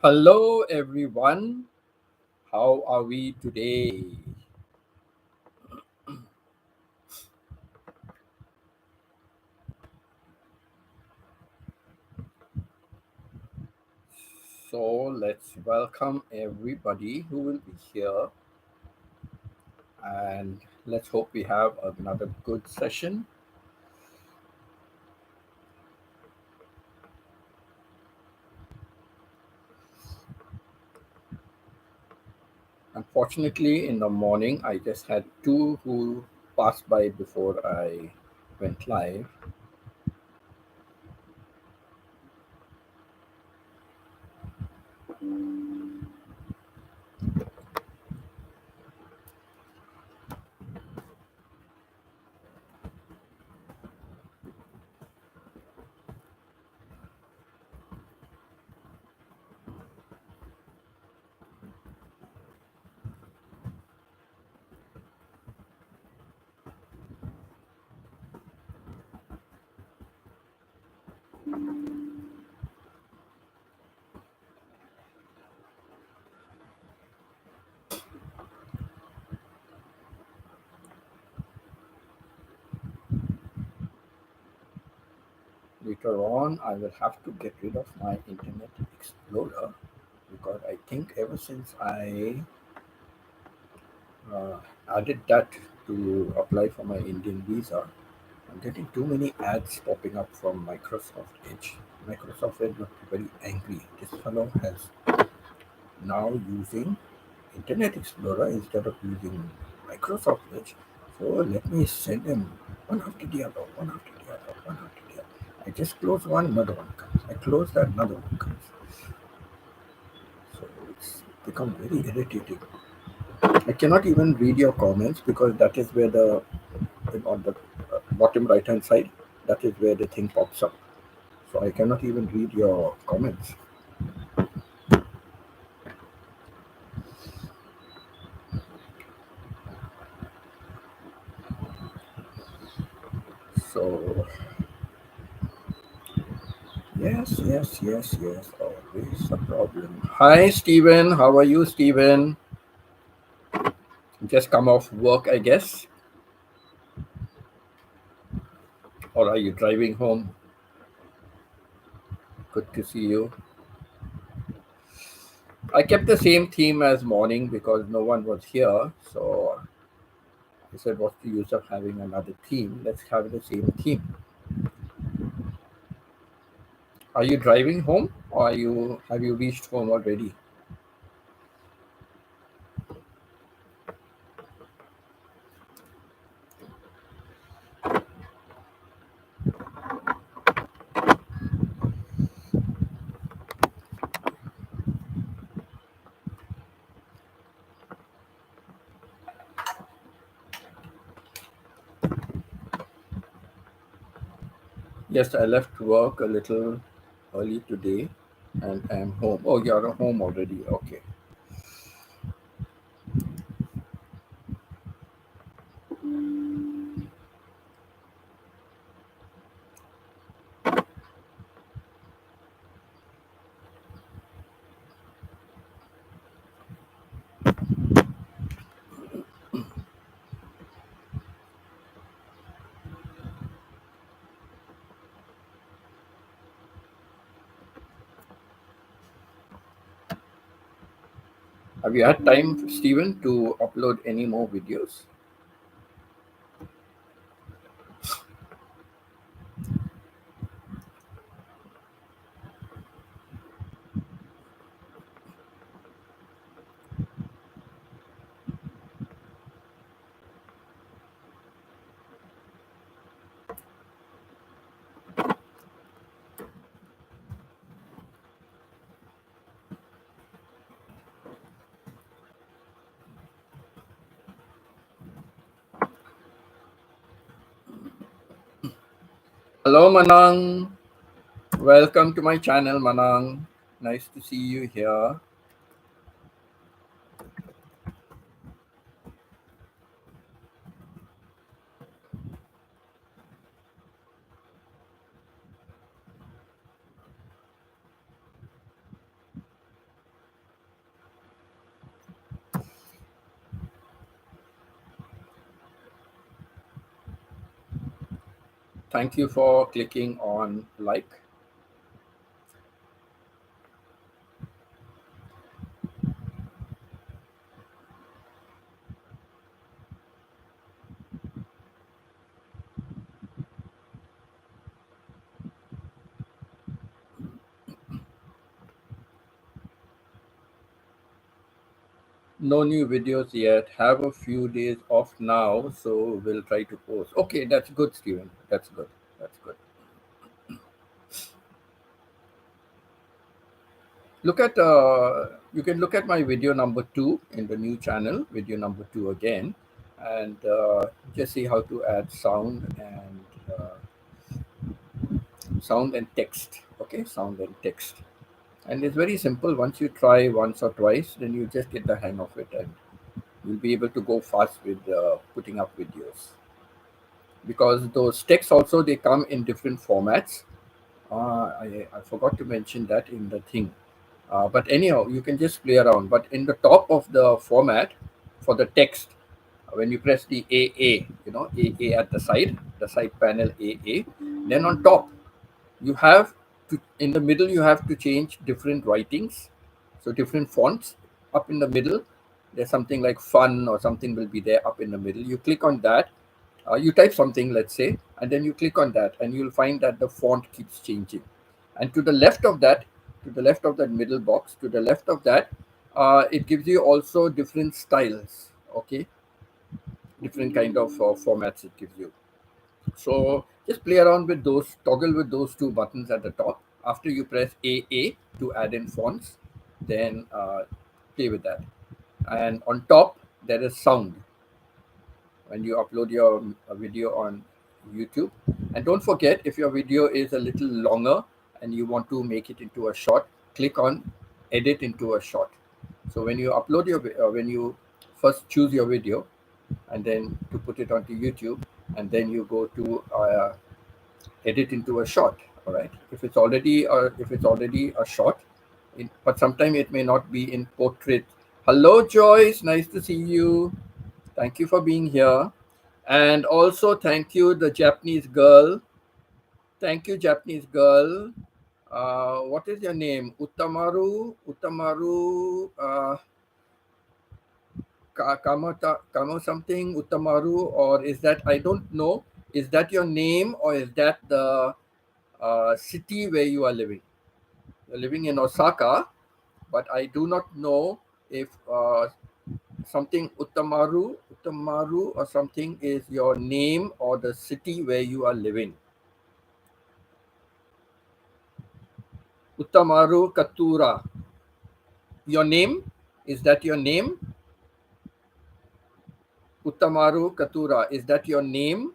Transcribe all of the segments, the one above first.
Hello, everyone. How are we today? So, let's welcome everybody who will be here and let's hope we have another good session. Unfortunately, in the morning, I just had two who passed by before I went live. Later on, I will have to get rid of my Internet Explorer because I think ever since I uh, added that to apply for my Indian visa, I'm getting too many ads popping up from Microsoft Edge. Microsoft Edge got very angry. This fellow has now using Internet Explorer instead of using Microsoft Edge. So let me send him one after the other, one after the other, one after the other. I just close one, another one comes. I close that, another one comes. So it's become very irritating. I cannot even read your comments because that is where on the bottom right hand side, that is where the thing pops up. So I cannot even read your comments. So yes. Always a problem. Hi, Stephen. How are you, Stephen? Just come off work, I guess, or are you driving home? Good to see you. I kept the same theme as morning because no one was here. So I said, what's the use of having another theme? Let's have the same theme. Are you driving home, or have you reached home already? Yes, I left work a little early today and I'm home. Oh, you're home already. Okay. Have you had time, Stephen, to upload any more videos? Hello, Manang. Welcome to my channel, Manang. Nice to see you here. Thank you for clicking on like. No new videos yet. Have a few days off now, so we'll try to post. Okay, that's good, Steven. That's good. That's good. Look at you can look at my video number two in the new channel, video number two again, and just see how to add sound and text. Okay, sound and text, and it's very simple. Once you try once or twice, then you just get the hang of it, and you'll be able to go fast with putting up videos. Because those texts also they come in different formats. I forgot to mention that in the thing. But anyhow, you can just play around. But in the top of the format for the text, when you press the AA, AA at the side panel AA, then on top, you have in the middle, you have to change different writings. So different fonts up in the middle. There's something like fun or something will be there up in the middle. You click on that, you type something, let's say, and then you click on that, and you'll find that the font keeps changing. And to the left of that, to the left of that middle box, to the left of that, it gives you also different styles. Okay, different kind of formats it gives you. So just play around with those, toggle with those two buttons at the top. After you press AA to add in fonts, then play with that. And on top, there is sound when you upload your video on YouTube. And don't forget, if your video is a little longer and you want to make it into a short, click on edit into a short. So when you upload when you first choose your video and then to put it onto YouTube, and then you go to edit into a short. All right. If it's already a short, but sometimes it may not be in portrait. Hello, Joyce. Nice to see you. Thank you for being here. And also thank you, the Japanese girl. Thank you, Japanese girl. What is your name? Utamaru, Kamo something, Utamaru, or is that, I don't know. Is that your name or is that the city where you are living? You're living in Osaka, but I do not know if something Utamaru or something is your name or the city where you are living. Utamaru Katura. Your name? Is that your name? Utamaru Katura. Is that your name?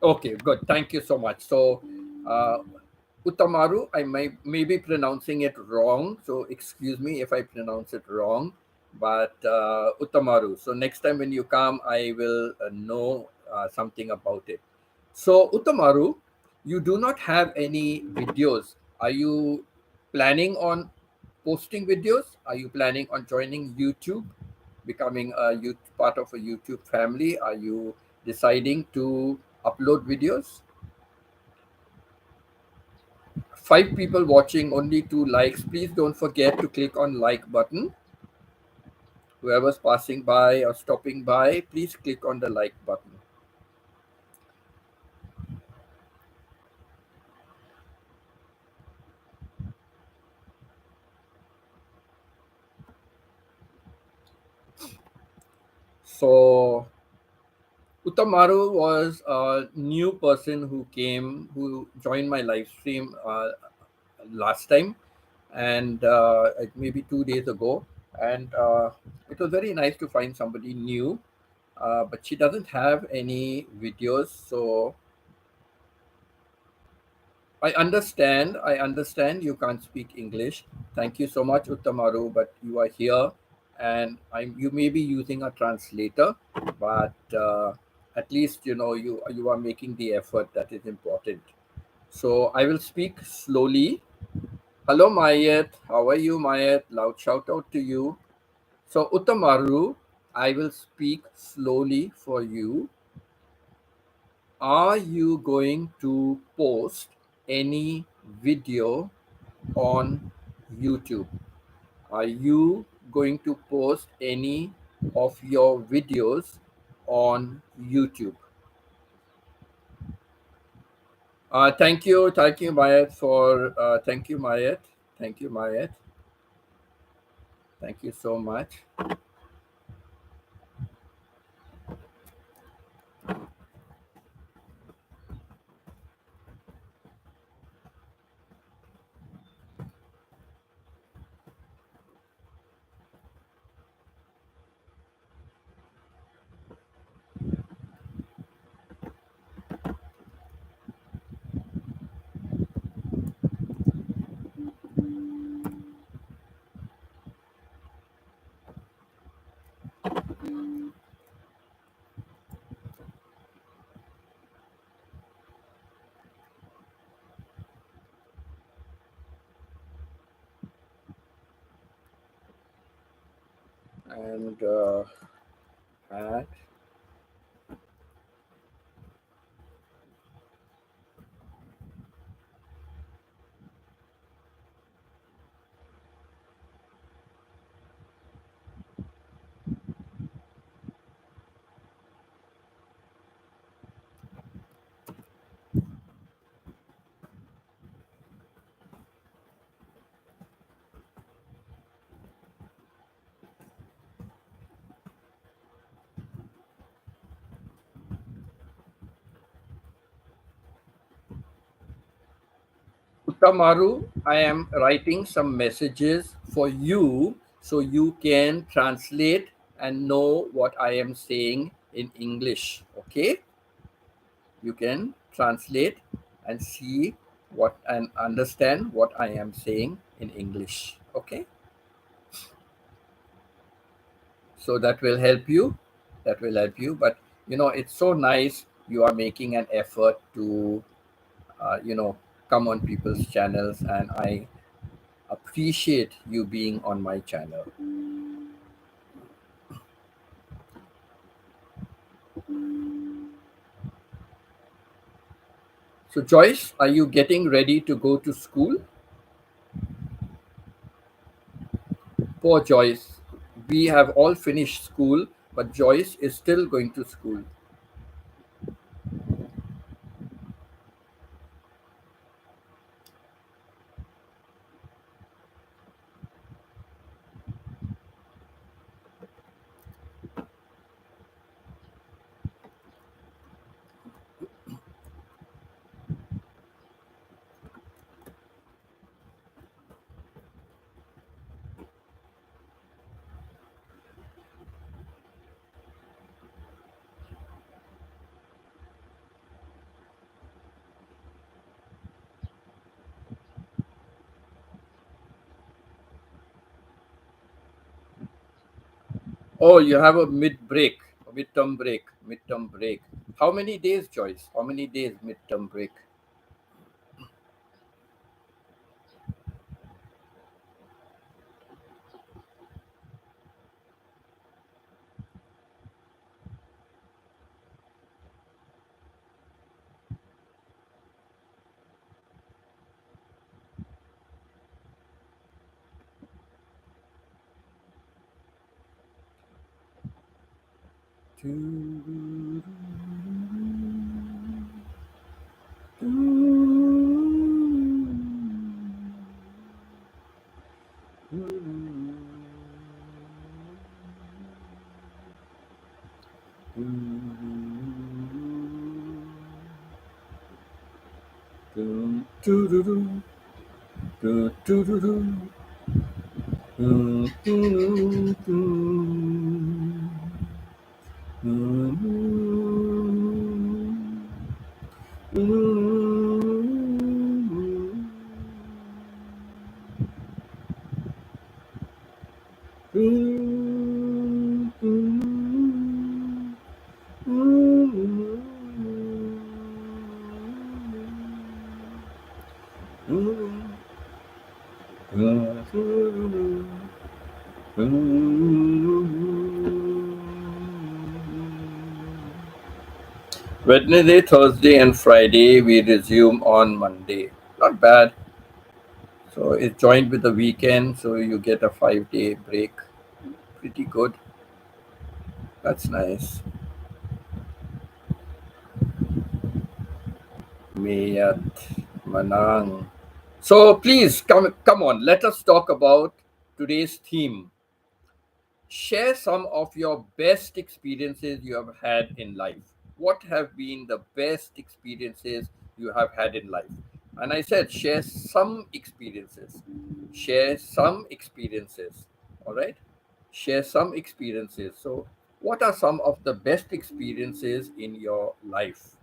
Okay, good. Thank you so much. So, uh, Utamaru, I may be pronouncing it wrong. So, excuse me if I pronounce it wrong. But Utamaru. So, next time when you come, I will know something about it. So, Utamaru, you do not have any videos. Are you planning on posting videos? Are you planning on joining YouTube, becoming a part of a YouTube family? Are you deciding to upload videos? 5 people watching, only 2 likes. Please don't forget to click on like button. Whoever's passing by or stopping by, please click on the like button. So Utamaru was a new person who joined my live stream last time, and maybe 2 days ago. And it was very nice to find somebody new, but she doesn't have any videos. So I understand you can't speak English. Thank you so much, Uttamaru, but you are here, and you may be using a translator, but at least you are making the effort. That is important. So I will speak slowly. Hello, Mayet. How are you, Mayet? Loud shout out to you. So Uttamaru, I will speak slowly for you. Are you going to post any video on YouTube? Are you going to post any of your videos on YouTube? Thank you, Mayat, for thank you, Mayat, thank you, Mayat, thank you so much. And add. Utamaru, I am writing some messages for you so you can translate and know what I am saying in English. Okay? You can translate and see what and understand what I am saying in English. Okay? So that will help you. That will help you. But it's so nice you are making an effort to, come on people's channels, and I appreciate you being on my channel. So, Joyce, are you getting ready to go to school? Poor Joyce. We have all finished school, but Joyce is still going to school. Oh, you have a midterm break. How many days, Joyce? How many days midterm break? Wednesday, Thursday, and Friday. We resume on Monday. Not bad. So it's joined with the weekend, so you get a 5 day break. Pretty good. That's nice. Mayat Manang. So please come on. Let us talk about today's theme. Share some of your best experiences you have had in life. What have been the best experiences you have had in life? And I said, share some experiences. Share some experiences. All right? Share some experiences. So, what are some of the best experiences in your life?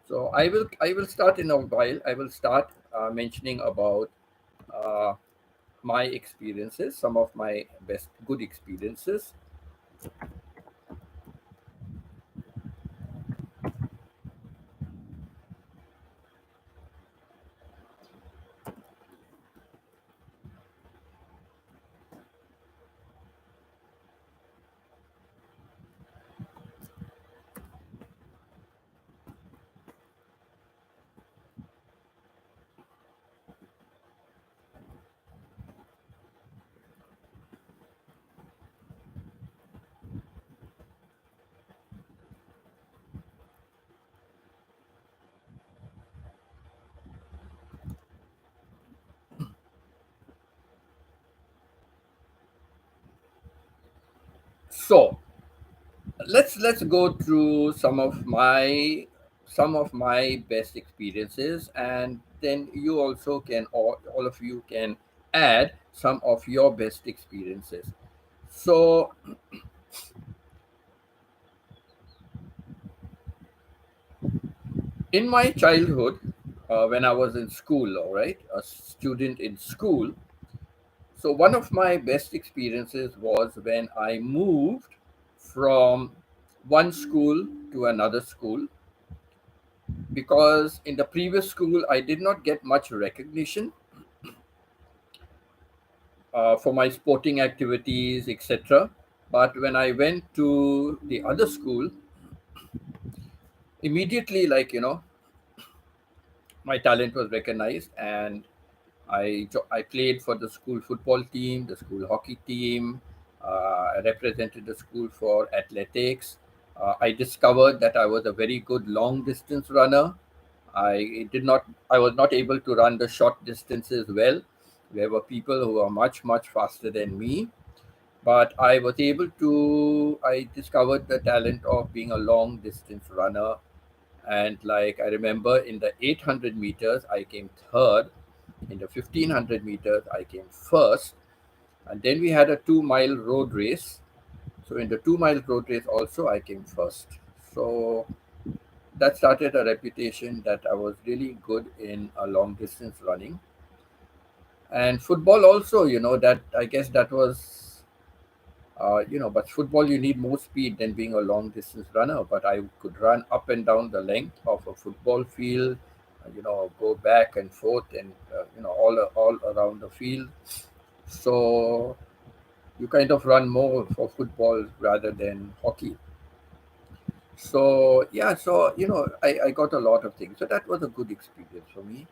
So, I will start in a while. I will start mentioning about uh, my experiences, some of my best good experiences. So let's go through some of my best experiences, and then you also can, all of you can add some of your best experiences. So in my childhood, when I was in school, all right, a student in school, so one of my best experiences was when I moved from one school to another school, because in the previous school I did not get much recognition for my sporting activities, etc. But when I went to the other school, immediately, my talent was recognized, and I played for the school football team, the school hockey team. I represented the school for athletics. I discovered that I was a very good long distance runner. I was not able to run the short distances well. There were people who were much faster than me, but I discovered the talent of being a long distance runner. And like I remember, in the 800 meters I came third, in the 1500 meters I came first, and then we had a 2 mile road race. So in the 2 mile road race also I came first. So that started a reputation that I was really good in a long distance running. And football also, that I guess that was, but football you need more speed than being a long distance runner. But I could run up and down the length of a football field, go back and forth, and all around the field. So you kind of run more for football rather than hockey. So yeah, so I got a lot of things. So that was a good experience for me.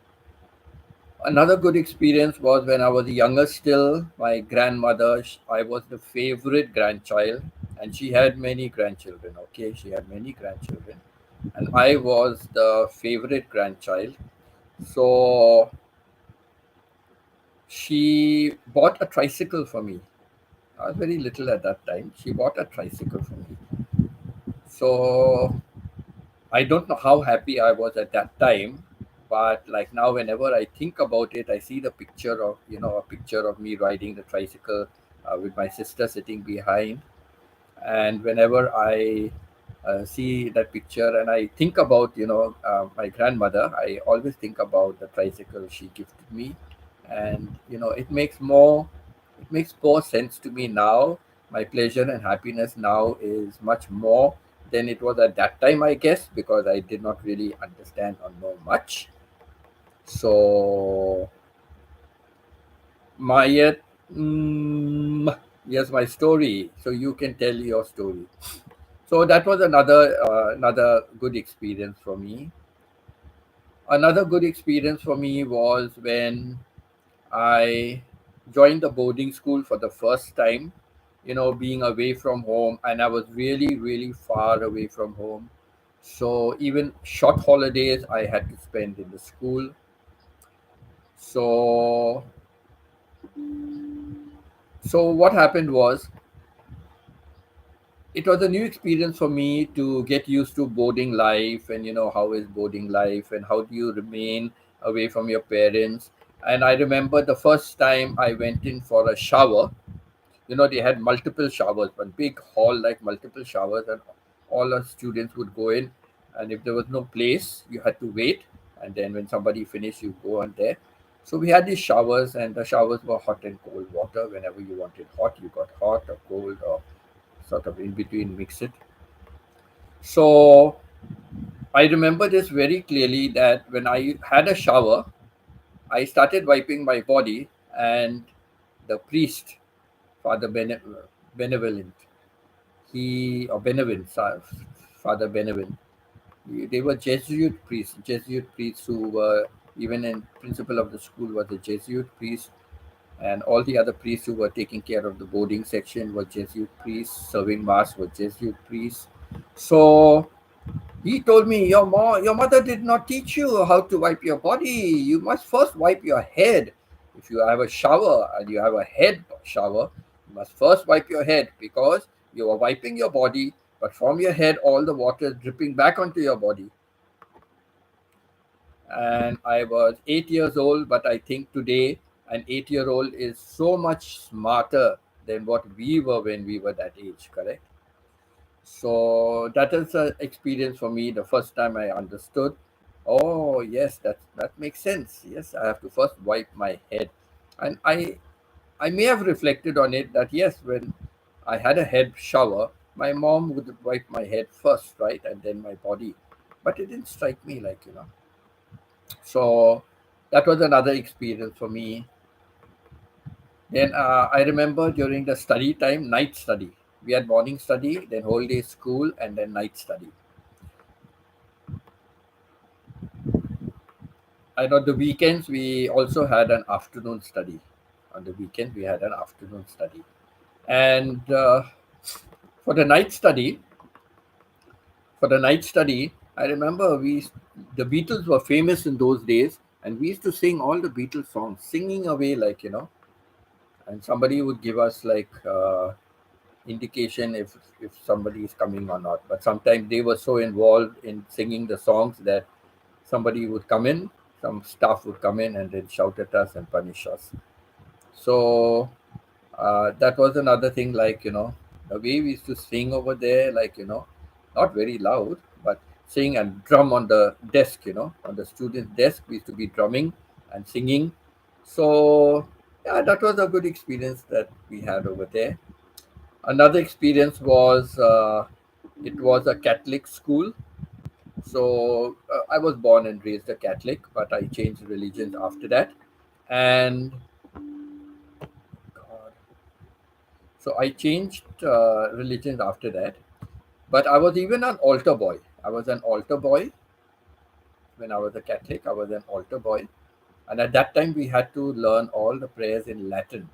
Another good experience was when I was younger still. My grandmother, I was the favorite grandchild, and she had many grandchildren. Okay, she had many grandchildren, and I was the favorite grandchild. So she bought a tricycle for me. I was very little at that time. She bought a tricycle for me. So I don't know how happy I was at that time, but like now, whenever I think about it, I see the picture of, a picture of me riding the tricycle with my sister sitting behind. And whenever I see that picture and I think about, my grandmother, I always think about the tricycle she gifted me. And, it makes more sense to me now. My pleasure and happiness now is much more than it was at that time, I guess, because I did not really understand or know much. So, my mm, yes, my story. So you can tell your story. So that was another good experience for me. Another good experience for me was when I joined the boarding school for the first time, being away from home, and I was really, really far away from home. So even short holidays I had to spend in the school. So so what happened was, it was a new experience for me to get used to boarding life, and how is boarding life and how do you remain away from your parents. And I remember the first time I went in for a shower. They had multiple showers, one big hall, like multiple showers, and all the students would go in. And if there was no place, you had to wait. And then when somebody finished, you go on there. So we had these showers, and the showers were hot and cold water. Whenever you wanted hot, you got hot, or cold, or sort of in between, mix it. So I remember this very clearly, that when I had a shower, I started wiping my body, and the priest, Father Benevolent, or Benevin, Father Benevin. They were Jesuit priests who were, even in principal of the school was a Jesuit priest, and all the other priests who were taking care of the boarding section were Jesuit priests, serving mass were Jesuit priests. So he told me, your mother did not teach you how to wipe your body. You must first wipe your head. If you have a shower and you have a head shower, you must first wipe your head, because you are wiping your body, but from your head, all the water is dripping back onto your body. And I was 8 years old, but I think today an 8 year old is so much smarter than what we were when we were that age, correct? So that is an experience for me. The first time I understood, oh yes, that makes sense. Yes, I have to first wipe my head, and I may have reflected on it that yes, when I had a head shower, my mom would wipe my head first, right, and then my body, but it didn't strike me like. So that was another experience for me. Then I remember during the study time, night study. We had morning study, then whole day school, and then night study. And on the weekends, we also had an afternoon study. On the weekend, we had an afternoon study. And for the night study, I remember the Beatles were famous in those days, and we used to sing all the Beatles songs, singing away and somebody would give us indication if somebody is coming or not. But sometimes they were so involved in singing the songs that somebody would come in, some staff would come in and then shout at us and punish us. So that was another thing, the way we used to sing over there, not very loud, but sing and drum on the desk, on the student's desk. We used to be drumming and singing. So, yeah, that was a good experience that we had over there. Another experience was it was a Catholic school. So I was born and raised a Catholic, but I changed religions after that. And God, so I changed religions after that. But I was even an altar boy. I was an altar boy when I was a Catholic. I was an altar boy. And at that time, we had to learn all the prayers in Latin.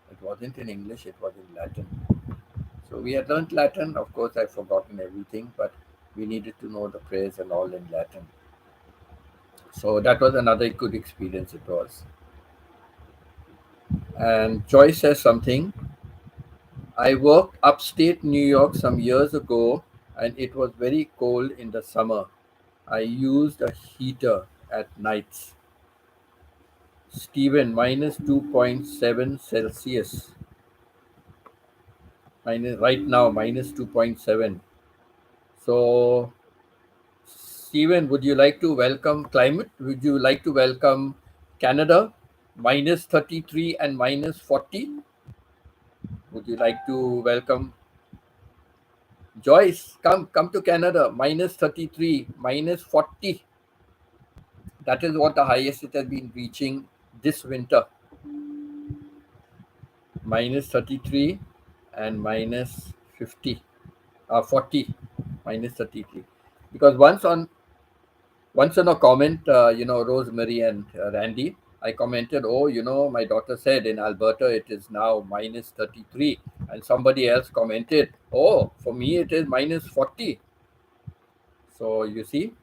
It wasn't in English, it was in Latin. So we had learned Latin. Of course, I've forgotten everything, but we needed to know the prayers and all in Latin. So that was another good experience it was. And Joy says something. I worked upstate New York some years ago, and it was very cold in the summer. I used a heater at nights. Stephen, minus 2.7 Celsius. Right now, minus 2.7. So, Stephen, would you like to welcome climate? Would you like to welcome Canada? Minus 33 and minus 40. Would you like to welcome Joyce? Come to Canada. Minus 33, minus 40. That is what the highest it has been reaching this winter. Minus 33 and minus 50, 40. minus 33. Because once on a comment, Rosemary and Randy, I commented, oh, my daughter said in Alberta it is now minus 33. And somebody else commented, oh, for me it is minus 40. So you see,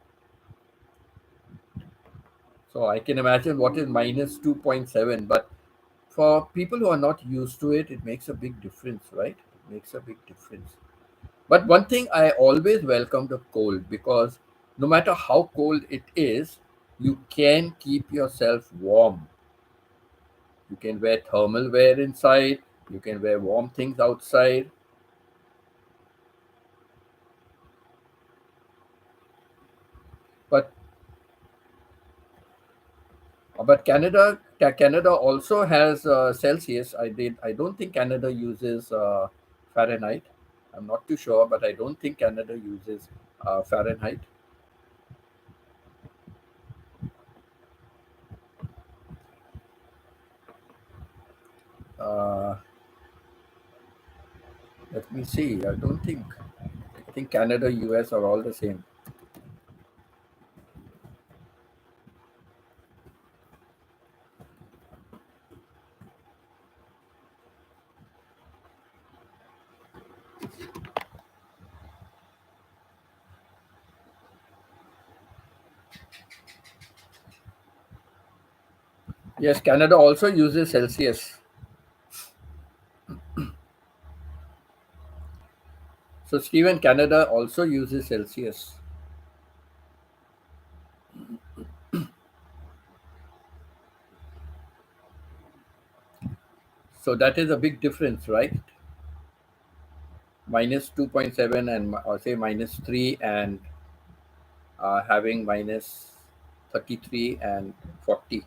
so I can imagine what is minus 2.7. But for people who are not used to it, it makes a big difference, right? It makes a big difference. But one thing, I always welcome the cold, because no matter how cold it is, you can keep yourself warm. You can wear thermal wear inside, you can wear warm things outside. But Canada also has Celsius. I don't think Canada uses Fahrenheit. I'm not too sure, but I don't think Canada uses Fahrenheit. Uh, Let me see. I don't think. I think Canada, US are all the same. Yes, Canada also uses Celsius. So, Stephen, Canada also uses Celsius. So, that is a big difference, right? Minus 2.7 and or say minus 3, and having minus 33 and 40.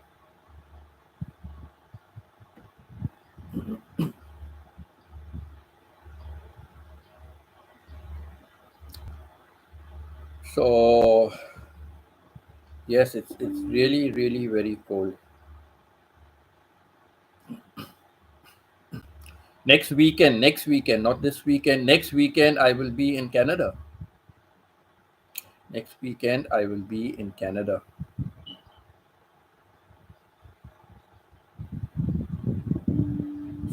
So, yes, it's really, really very cold. Next weekend, not this weekend, next weekend, I will be in Canada. Next weekend, I will be in Canada.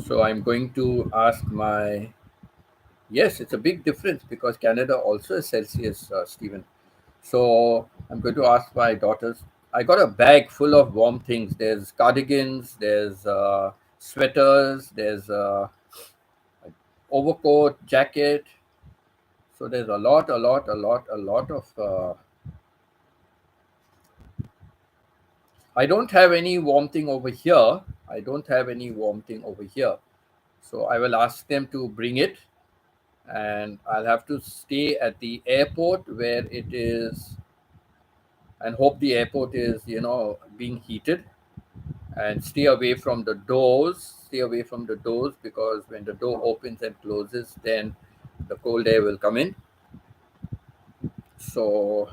So I'm going to ask my. Yes, it's a big difference because Canada also is Celsius, Stephen. So I'm going to ask my daughters. I got a bag full of warm things. There's cardigans, there's sweaters, there's overcoat, jacket. So there's a lot of. I don't have any warm thing over here. I don't have any warm thing over here. So I will ask them to bring it, and I'll have to stay at the airport where it is, and hope the airport is, being heated, and stay away from the doors. Stay away from the doors, because when the door opens and closes, then the cold air will come in. So,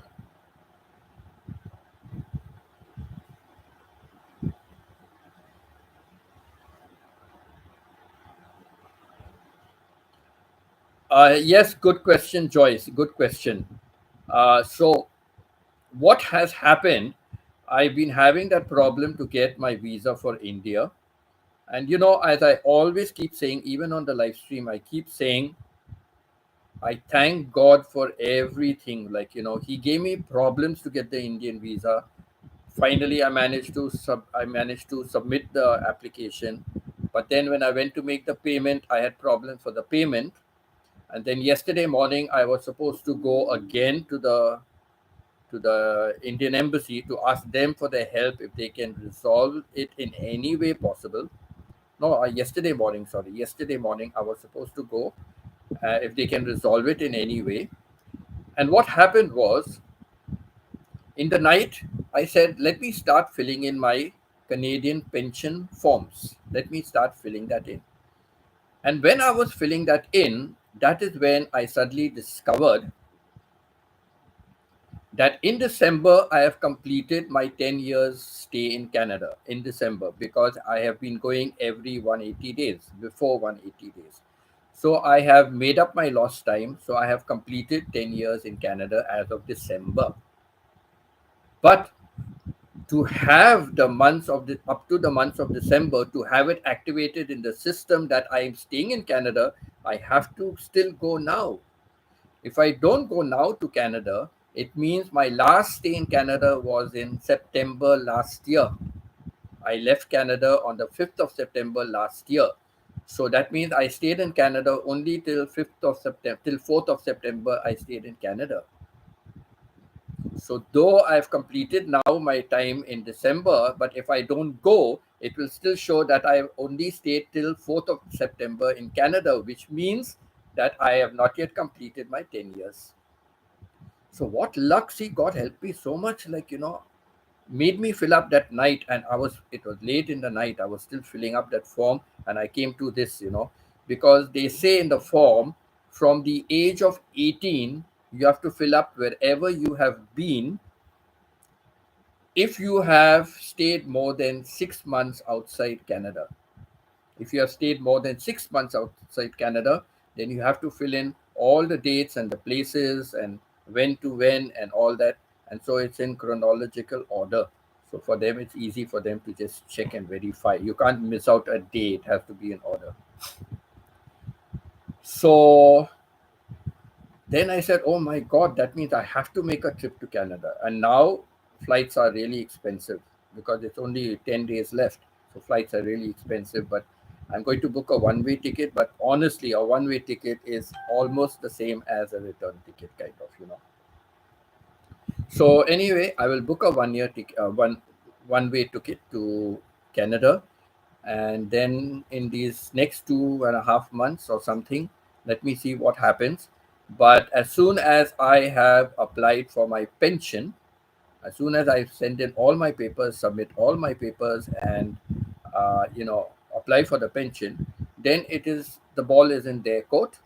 yes, good question, Joyce. Good question. So, what has happened? I've been having that problem to get my visa for India. And as I always keep saying, even on the live stream, I keep saying, I thank God for everything. Like, He gave me problems to get the Indian visa. Finally, I managed to submit the application. But then when I went to make the payment, I had problems for the payment. And then yesterday morning, I was supposed to go again to the Indian embassy to ask them for their help if they can resolve it in any way possible. No, yesterday morning, sorry. Yesterday morning, I was supposed to go if they can resolve it in any way. And what happened was, in the night, I said, let me start filling in my Canadian pension forms. Let me start filling that in. And when I was filling that in, that is when I suddenly discovered that in December, I have completed my 10 years stay in Canada in December, because I have been going every 180 days, before 180 days. So I have made up my lost time. So I have completed 10 years in Canada as of December. But to have the months of the up to the months of December to have it activated in the system that I am staying in Canada, I have to still go now. If I don't go now to Canada, it means my last stay in Canada was in September last year. I left Canada on the 5th of September last year. So that means I stayed in Canada only till 5th of September, till 4th of September, I stayed in Canada. So though I've completed now my time in December, but if I don't go, it will still show that I've only stayed till 4th of September in Canada, which means that I have not yet completed my 10 years. So what luck, see, God helped me so much, made me fill up that night. And it was late in the night. I was still filling up that form and I came to this, because they say in the form, from the age of 18, you have to fill up wherever you have been if you have stayed more than 6 months outside Canada. If you have stayed more than 6 months outside Canada, then you have to fill in all the dates and the places and when to when and all that. And so it's in chronological order. So for them, it's easy for them to just check and verify. You can't miss out a day, it has to be in order. So then I said, oh my God, that means I have to make a trip to Canada. And now flights are really expensive because it's only 10 days left. So flights are really expensive. But I'm going to book a one-way ticket. But honestly, a one-way ticket is almost the same as a return ticket, kind of. So anyway, I will book a one-year ticket, one-way ticket to Canada, and then in these next 2.5 months or something, let me see what happens. But as soon as I have applied for my pension, as soon as I send in all my papers, submit all my papers, and apply for the pension, then the ball is in their court,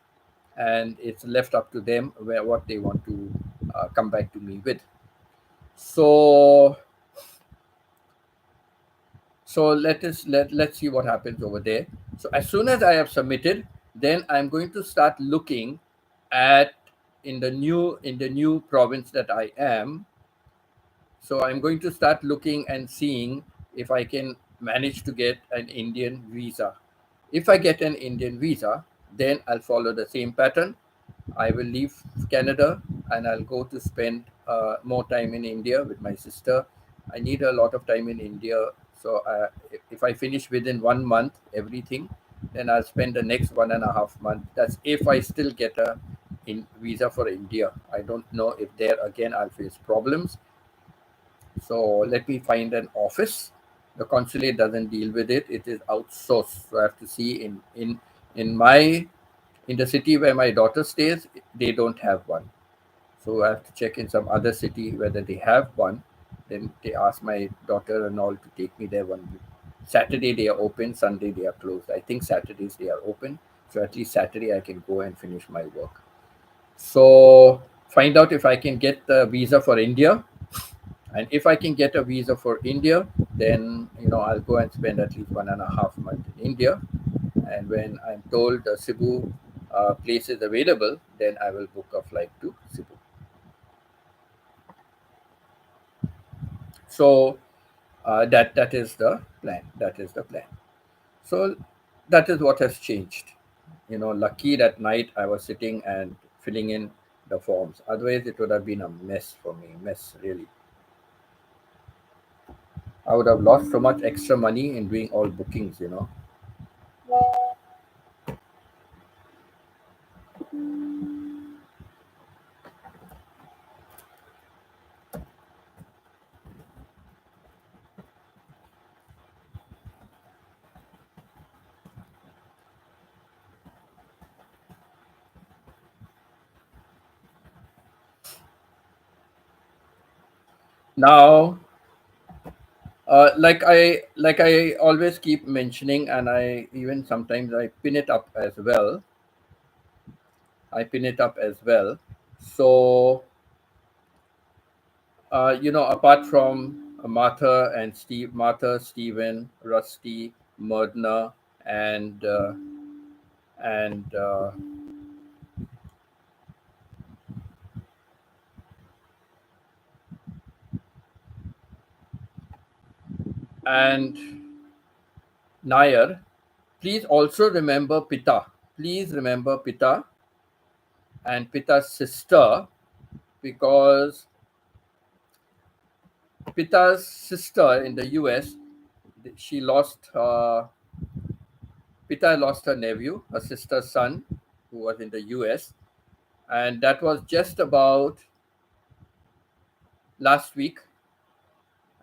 and it's left up to them where what they want to come back to me with. So let's see what happens over there. So as soon as I have submitted, then I'm going to start looking at in the new province that I am. So I'm going to start looking and seeing if I can manage to get an Indian visa. If I get an Indian visa, then I'll follow the same pattern. I will leave Canada and I'll go to spend more time in India with my sister. I need a lot of time in India. So if I finish within 1 month everything, then I'll spend the next 1.5 months. That's if I still get a visa for India. I don't know if there again I'll face problems. So let me find an office. The consulate doesn't deal with it. It is outsourced. So I have to see in the city where my daughter stays, they don't have one. So I have to check in some other city whether they have one. Then they ask my daughter and all to take me there one week. Saturday they are open, Sunday they are closed. I think Saturdays they are open. So at least Saturday I can go and finish my work. So find out if I can get the visa for India. And if I can get a visa for India, then I'll go and spend at least 1.5 months in India. And when I'm told the Cebu place is available, then I will book a flight to Cebu. So that is the plan. That is the plan. So that is what has changed. Lucky that night I was sitting and filling in the forms. Otherwise, it would have been a mess for me. Mess, really. I would have lost so much extra money in doing all bookings. Now, like I always keep mentioning, and I even sometimes I pin it up as well. I pin it up as well. So apart from Martha, Stephen, Rusty, Murdna, and and and Nair. Please also remember Pita. Please remember Pita and Pita's sister, because Pita's sister in the US, she lost Pita lost her nephew, her sister's son, who was in the US, and that was just about last week.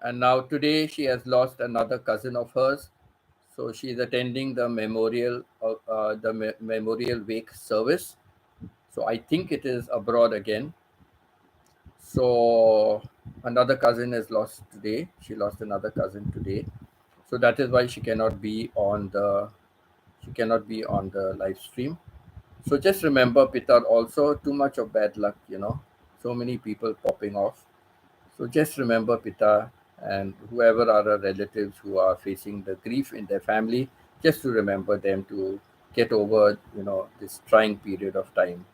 And now today she has lost another cousin of hers. So she is attending the memorial wake service. So I think it is abroad again. So another cousin is lost today. She lost another cousin today. So that is why she cannot be on the live stream. So just remember, Peter, also too much of bad luck, so many people popping off. So just remember, Pita, and whoever are our relatives who are facing the grief in their family, just to remember them to get over, this trying period of time.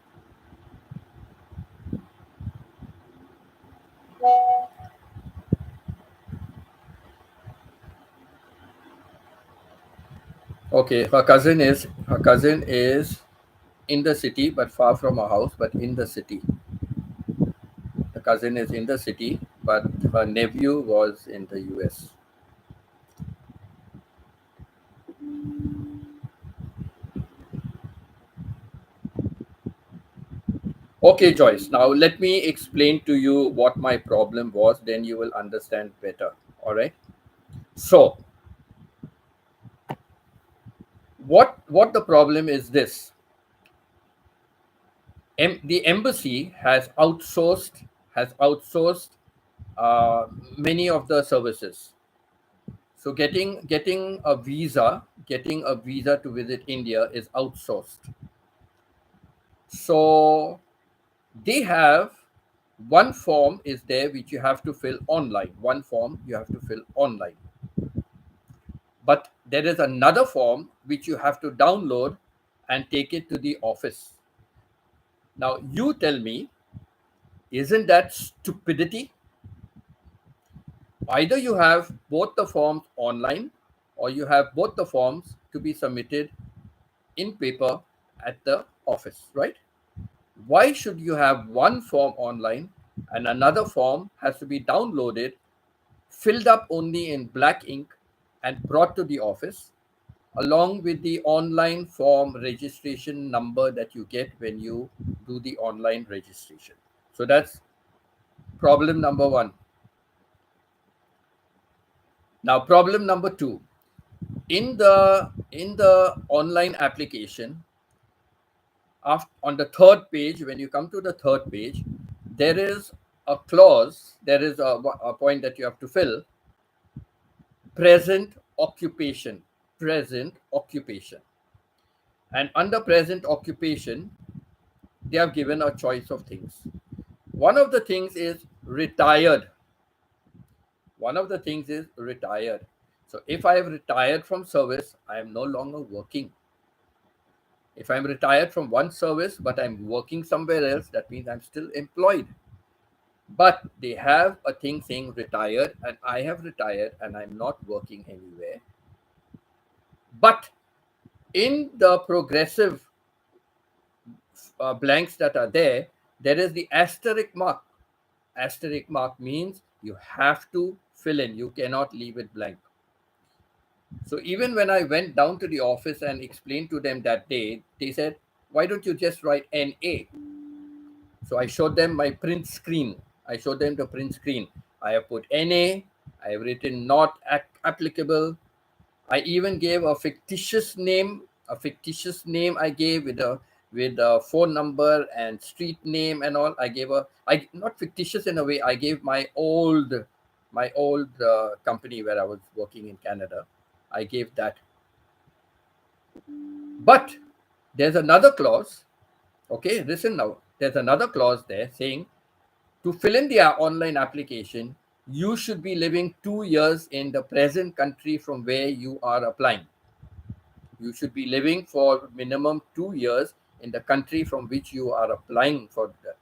Okay, her cousin is in the city, but far from her house, but in the city. The cousin is in the city, but her nephew was in the US. Okay, Joyce. Now let me explain to you what my problem was, then you will understand better. All right. So what the problem is this. The embassy has outsourced uh, many of the services. So getting a visa to visit India is outsourced. So they have one form is there which you have to fill online. One form you have to fill online. But there is another form which you have to download and take it to the office. Now, you tell me, isn't that stupidity? Either you have both the forms online, or you have both the forms to be submitted in paper at the office, right? Why should you have one form online and another form has to be downloaded, filled up only in black ink, and brought to the office, along with the online form registration number that you get when you do the online registration? So that's problem number one. Now, problem number two. In the online application, on the third page, when you come to the third page, there is a clause, there is a point that you have to fill: present occupation. Present occupation. And under present occupation, they have given a choice of things. One of the things is retired. One of the things is retired. So if I have retired from service, I am no longer working. If I'm retired from one service but I'm working somewhere else, that means I'm still employed. But they have a thing saying retired, and I have retired and I'm not working anywhere. But in the progressive blanks that are there, there is the asterisk mark. Asterisk mark means you have to fill in, you cannot leave it blank. So even when I went down to the office and explained to them that day, they said, why don't you just write NA? So I showed them my print screen. I showed them the print screen. I have put NA, I have written not applicable. I even gave a fictitious name. I gave with a phone number and street name and all. I not fictitious in a way. I gave my old company where I was working in Canada. I gave that. But there's another clause. Okay, listen now. There's another clause there saying to fill in the online application, you should be living 2 years in the present country from where you are applying. You should be living for minimum 2 years in the country from which you are applying for the.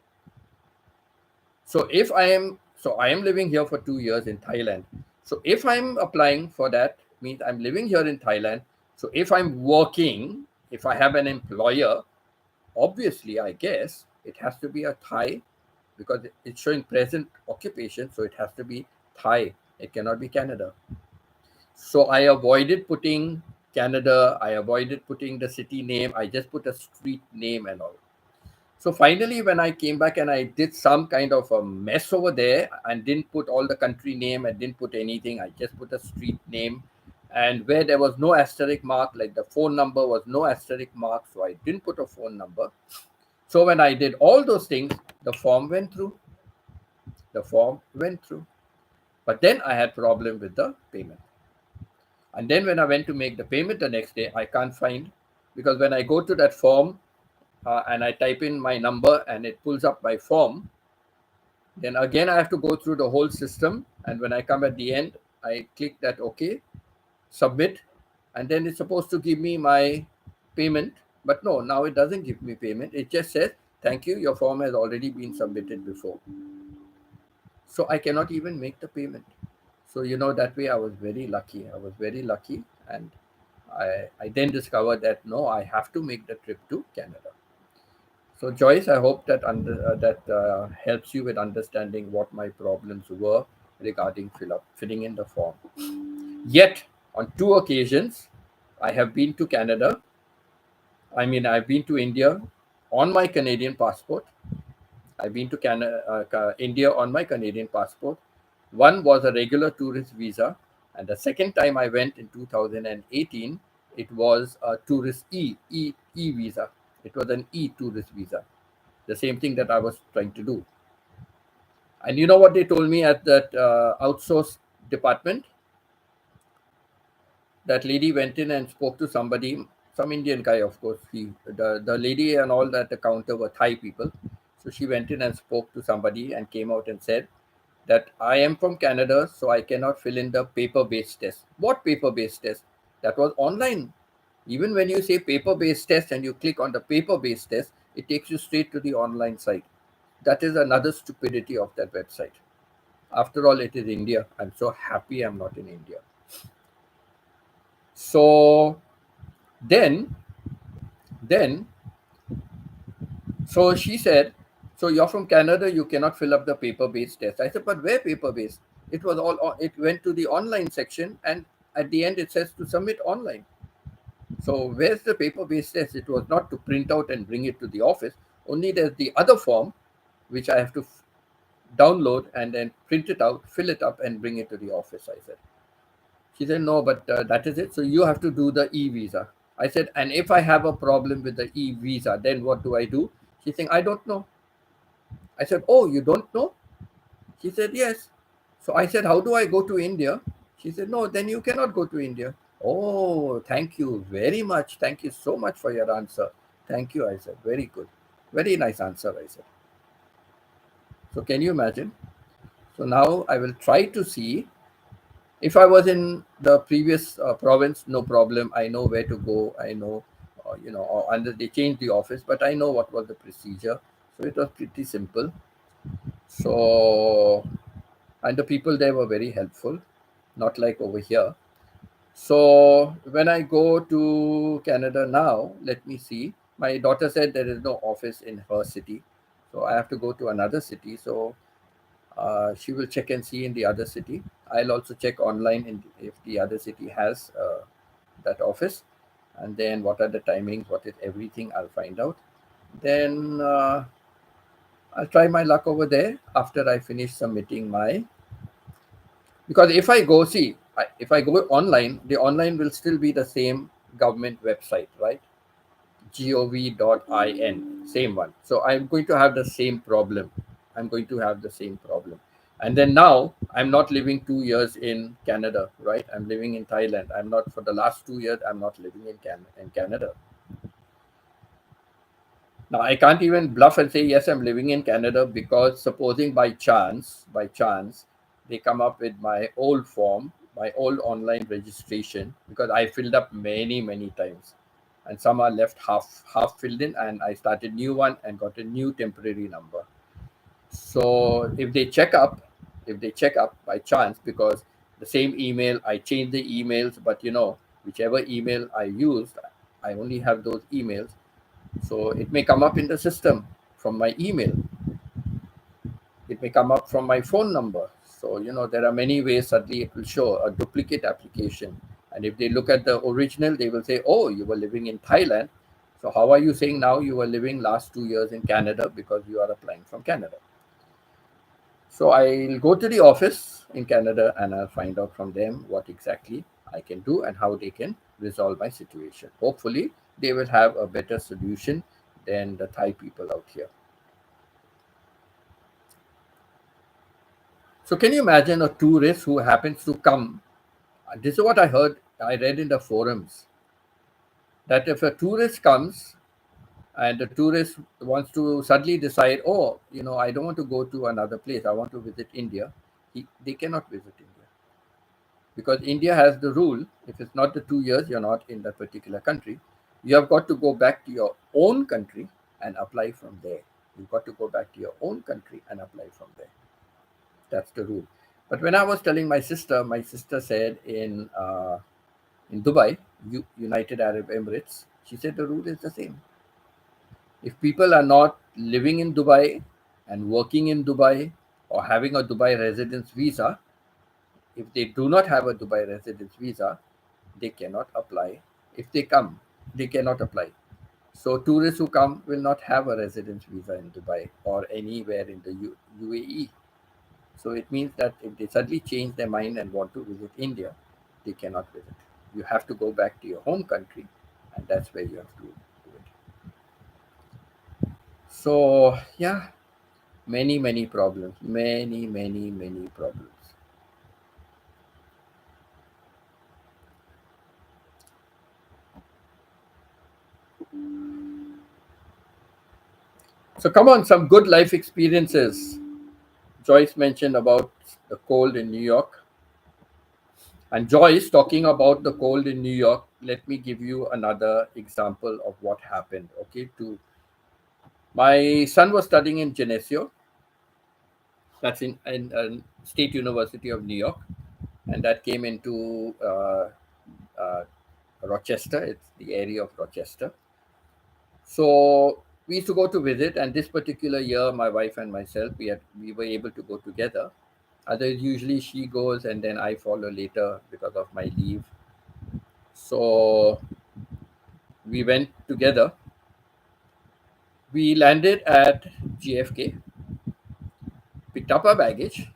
So I am living here for 2 years in Thailand. So if I'm applying for that, means I'm living here in Thailand. So if I'm working, if I have an employer, obviously I guess it has to be a Thai, because it's showing present occupation, so it has to be Thai. It cannot be Canada. So I avoided putting Canada. I avoided putting the city name. I just put a street name and all. So finally, when I came back and I did some kind of a mess over there and didn't put all the country name and didn't put anything, I just put a street name. And where there was no asterisk mark, like the phone number was no asterisk mark, so I didn't put a phone number. So when I did all those things, the form went through. The form went through. But then I had problem with the payment. And then when I went to make the payment the next day, I can't find, because when I go to that form and I type in my number and it pulls up my form, then again I have to go through the whole system. And when I come at the end, I click that OK, submit, and then it's supposed to give me my payment. But no, now it doesn't give me payment. It just says, thank you, your form has already been submitted before. So I cannot even make the payment. So, that way I was very lucky. I was very lucky. And I then discovered that no, I have to make the trip to Canada. So, Joyce, I hope that helps you with understanding what my problems were regarding filling in the form. Yet, on 2 occasions, I have been to Canada. I mean, I've been to India on my Canadian passport. I've been to India on my Canadian passport. One was a regular tourist visa, and the second time I went in 2018, it was a tourist E visa. It was an tourist visa, the same thing that I was trying to do. And you know what they told me at that outsourced department? That lady went in and spoke to somebody, some Indian guy, of course. The lady and all at the counter were Thai people. So she went in and spoke to somebody and came out and said that I am from Canada, so I cannot fill in the paper-based test. What paper-based test? That was online. Even when you say paper-based test and you click on the paper-based test, it takes you straight to the online site. That is another stupidity of that website. After all, it is India. I'm so happy I'm not in India. So then, then, so she said, so you're from Canada, you cannot fill up the paper-based test. I said, but where paper-based? It was all, it went to the online section, and at the end it says to submit online. So where's the paper-based test? It was not to print out and bring it to the office. Only there's the other form, which I have to download and then print it out, fill it up, and bring it to the office, I said. She said, no, but that is it. So you have to do the e-visa. I said, and if I have a problem with the e-visa, then what do I do? She's saying, I don't know. I said, oh, you don't know? She said, yes. So I said, how do I go to India? She said, no, then you cannot go to India. Oh, thank you very much. Thank you so much for your answer. Thank you, I said. Very good. Very nice answer, I said. So can you imagine? So now I will try to see. If I was in the previous province, no problem. I know where to go. I know, or under they changed the office, but I know what was the procedure. So it was pretty simple. So, and the people there were very helpful, not like over here. So when I go to Canada now, let me see. My daughter said there is no office in her city, so I have to go to another city. So she will check and see in the other city. I'll also check online if the other city has that office, and then what are the timings, what is everything, I'll find out. Then I'll try my luck over there after I finish submitting my. Because if I go, see, if I go online, the online will still be the same government website, right? gov.in, same one. So I'm going to have the same problem. I'm going to have the same problem. And then now I'm not living 2 years in Canada, right? I'm living in Thailand. I'm not, for the last 2 years, I'm not living in Canada. Now I can't even bluff and say, yes, I'm living in Canada, because supposing by chance, they come up with my old form, my old online registration because I filled up many times, and some are left half filled in, and I started new one and got a new temporary number. So if they check up by chance, because the same email, I changed the emails, but whichever email I used, I only have those emails. So it may come up in the system from my email. It may come up from my phone number. So there are many ways. Suddenly it will show a duplicate application, and if they look at the original, they will say, "Oh, you were living in Thailand. So how are you saying now you were living last 2 years in Canada because you are applying from Canada?" So I'll go to the office in Canada and I'll find out from them what exactly I can do and how they can resolve my situation. Hopefully, they will have a better solution than the Thai people out here. So, can you imagine a tourist who happens to come? This is what I read in the forums, that if a tourist comes and the tourist wants to suddenly decide, oh, I don't want to go to another place, I want to visit India, they cannot visit India. Because India has the rule, if it's not the 2 years, you're not in that particular country. You have got to go back to your own country and apply from there. You've got to go back to your own country and apply from there. That's the rule. But when I was telling my sister said in Dubai, United Arab Emirates, she said the rule is the same. If people are not living in Dubai and working in Dubai or having a Dubai residence visa, if they do not have a Dubai residence visa, they cannot apply. If they come, they cannot apply. So tourists who come will not have a residence visa in Dubai or anywhere in the UAE. So it means that if they suddenly change their mind and want to visit India, they cannot visit. You have to go back to your home country, and that's where you have to do it. So yeah, many problems, many problems. So come on, some good life experiences. Joyce mentioned about the cold in New York. And Joyce, talking about the cold in New York, let me give you another example of what happened. Okay, to my son was studying in Geneseo, that's in State University of New York, and that came into uh, Rochester. It's the area of Rochester. So we used to go to visit, and this particular year, my wife and myself, we were able to go together. Otherwise, usually she goes and then I follow later because of my leave. So we went together. We landed at JFK, picked up our baggage,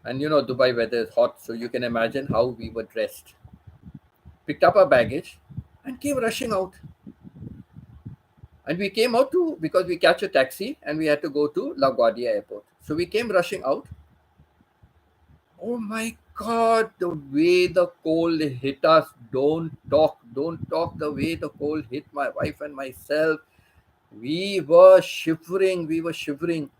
and Dubai weather is hot, so you can imagine how we were dressed. Picked up our baggage and came rushing out. And we came out to because we catch a taxi and we had to go to LaGuardia Airport. So we came rushing out. Oh my God, the way the cold hit us. Don't talk the way the cold hit my wife and myself. We were shivering. We were shivering.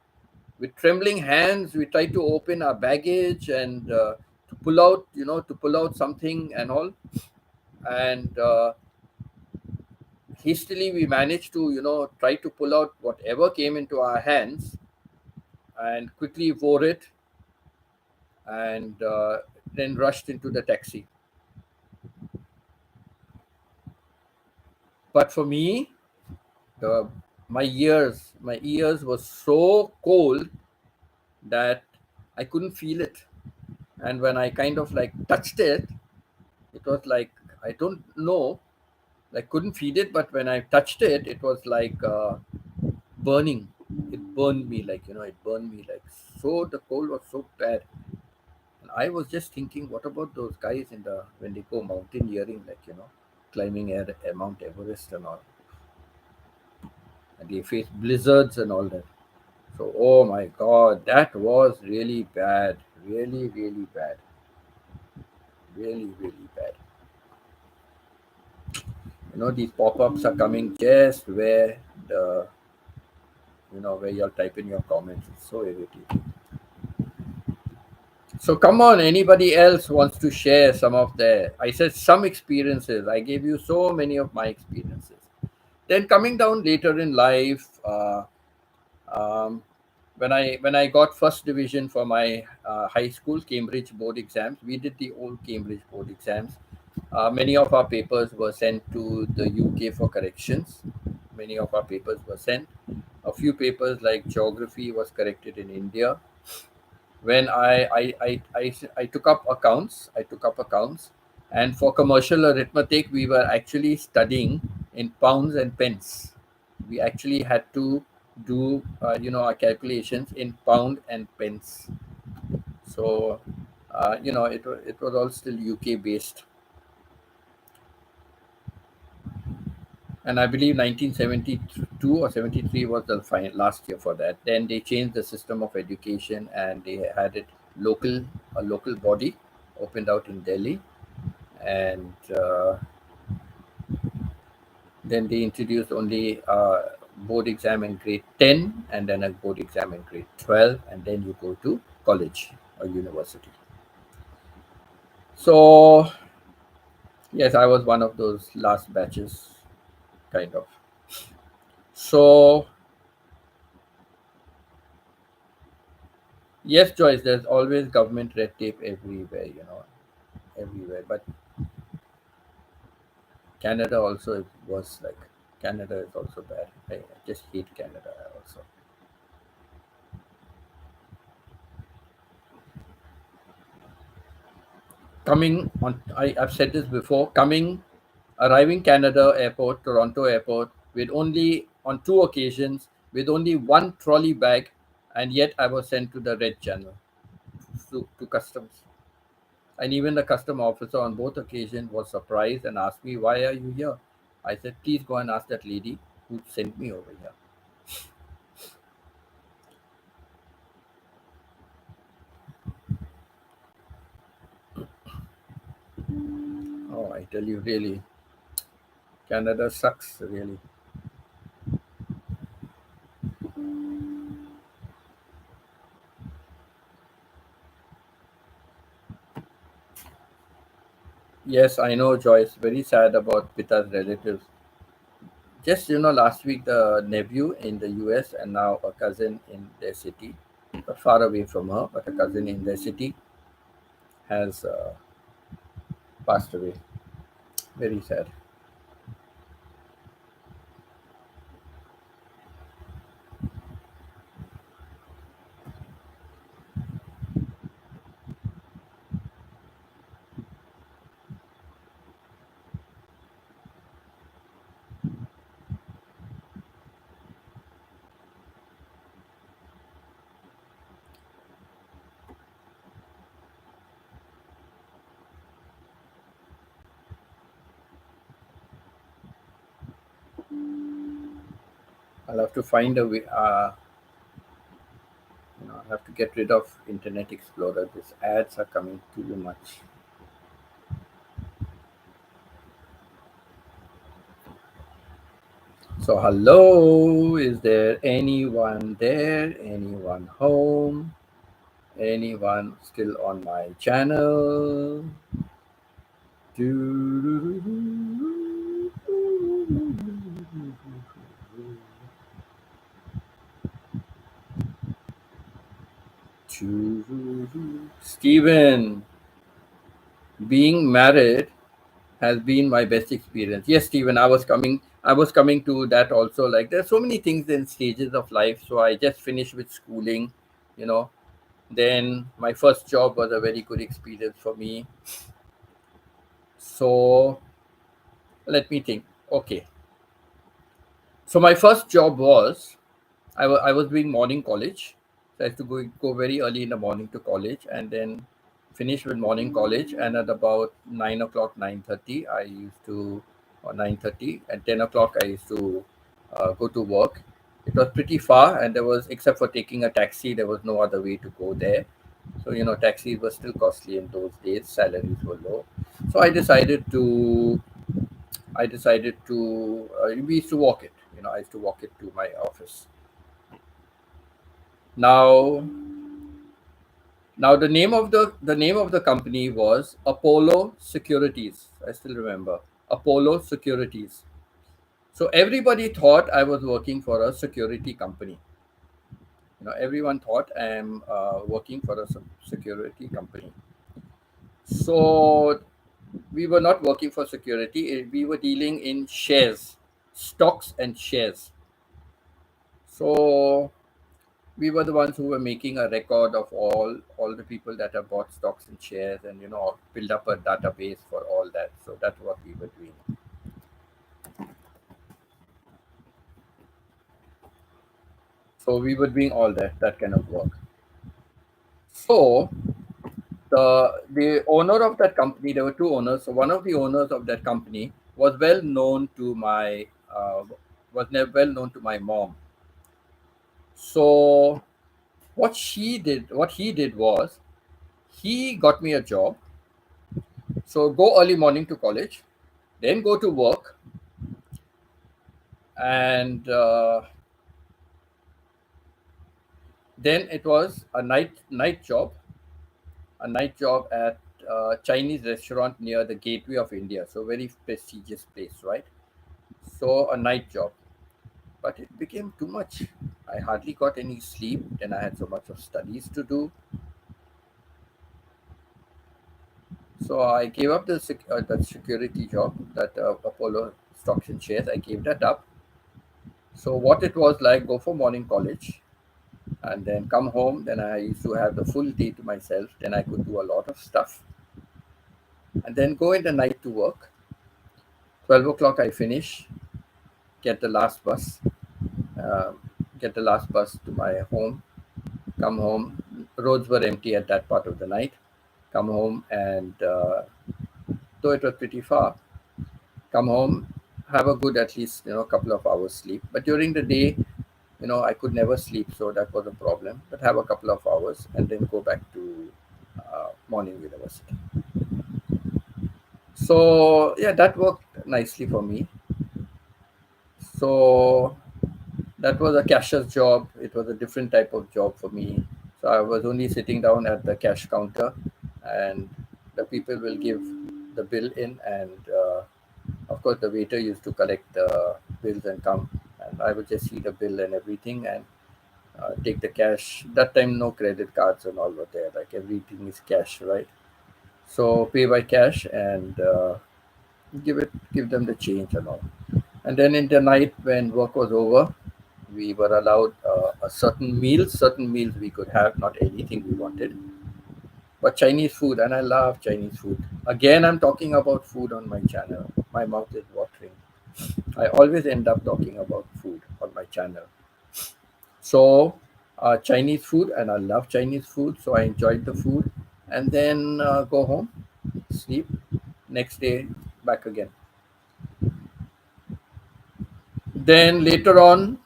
With trembling hands, we tried to open our baggage and to pull out something and all. And hastily, we managed to, try to pull out whatever came into our hands and quickly wore it and then rushed into the taxi. But for me, the my ears were so cold that I couldn't feel it. And when I kind of like touched it, it was like, I don't know, I couldn't feel it, but when I touched it, it was like burning. It burned me like, it burned me like, so the cold was so bad. And I was just thinking, what about those guys when they go mountaineering, like, climbing Mount Everest and all, and they face blizzards and all that. So, oh my God, that was really bad. Really bad. Really bad. These pop-ups are coming just where you'll type in your comments. It's so irritating. So come on, anybody else wants to share some of their? I said some experiences. I gave you so many of my experiences. Then coming down later in life, um, when I got first division for my high school Cambridge board exams, we did the old Cambridge board exams. Many of our papers were sent to the UK for corrections. Many of our papers were sent. A few papers like geography was corrected in India. When I took up accounts, and for commercial arithmetic, we were actually studying in pounds and pence. We actually had to do, our calculations in pound and pence. So, it was all still UK based. And I believe 1972 or 73 was the last year for that. Then they changed the system of education and they had it local, a local body opened out in Delhi. And then they introduced only board exam in grade 10 and then a board exam in grade 12. And then you go to college or university. So, yes, I was one of those last batches, kind of. So, yes, Joyce, there's always government red tape everywhere, everywhere. But Canada also is worse. Like Canada is also bad. I just hate Canada also. I've said this before. Arriving Canada airport, Toronto airport, with only on two occasions with only one trolley bag, and yet I was sent to the red channel to customs. And even the custom officer on both occasions was surprised and asked me, "Why are you here?" I said, "Please go and ask that lady who sent me over here." Oh, I tell you, really, Canada sucks, really. Yes, I know, Joyce. Very sad about Pita's relatives. Just, last week, the nephew in the US and now a cousin in their city, not far away from her, but a cousin in their city has passed away. Very sad. I'll have to find a way. I have to get rid of Internet Explorer. These ads are coming too much. So, hello, is there anyone there? Anyone home? Anyone still on my channel? Steven, being married has been my best experience. Yes, Stephen, I was coming to that also. Like there's so many things in stages of life. So I just finished with schooling, you know. Then my first job was a very good experience for me. So let me think. Okay. So my first job was I was doing morning college. So I had to go very early in the morning to college and then finish with morning college. And at about 9 o'clock, 9:30, I used to, or 9:30, and 10 o'clock, I used to go to work. It was pretty far, and there was, except for taking a taxi, there was no other way to go there. So taxis were still costly in those days. Salaries were low. So I decided to. We used to walk it. I used to walk it to my office. Now, Now the name of the company was Apollo Securities. I still remember Apollo Securities. So everybody thought I was working for a security company. Everyone thought I am working for a security company. So we were not working for security. We were dealing in shares, stocks and shares. So we were the ones who were making a record of all the people that have bought stocks and shares, and build up a database for all that. So that's what we were doing. So we were doing all that kind of work. So the owner of that company, there were two owners. So one of the owners of that company was well known to my well known to my mom. So what he did was, he got me a job. So go early morning to college, then go to work, and then it was a night job at a Chinese restaurant near the Gateway of India. So very prestigious place, right? So a night job, but it became too much. I hardly got any sleep. Then I had so much of studies to do. So I gave up that security job, that Apollo stocks and shares. I gave that up. So what it was like, go for morning college, and then come home. Then I used to have the full day to myself. Then I could do a lot of stuff, and then go in the night to work. 12 o'clock I finish, get the last bus, um, get the last bus to my home. Come home. Roads were empty at that part of the night. Come home, and though it was pretty far, come home, have a good, at least couple of hours sleep. But during the day, I could never sleep, so that was a problem. But have a couple of hours and then go back to morning university. So yeah, that worked nicely for me. So that was a cashier's job. It was a different type of job for me. So I was only sitting down at the cash counter, and the people will give the bill in, and of course the waiter used to collect the bills and come, and I would just see the bill and everything, and take the cash. That time no credit cards and all were there. Like everything is cash, right? So pay by cash, and give them the change and all. And then in the night when work was over, we were allowed a certain meals we could have, not anything we wanted, but Chinese food, and I love Chinese food. Again, I'm talking about food on my channel. My mouth is watering. I always end up talking about food on my channel. So, Chinese food, and I love Chinese food, so I enjoyed the food, and then go home, sleep, next day back again. Then later on,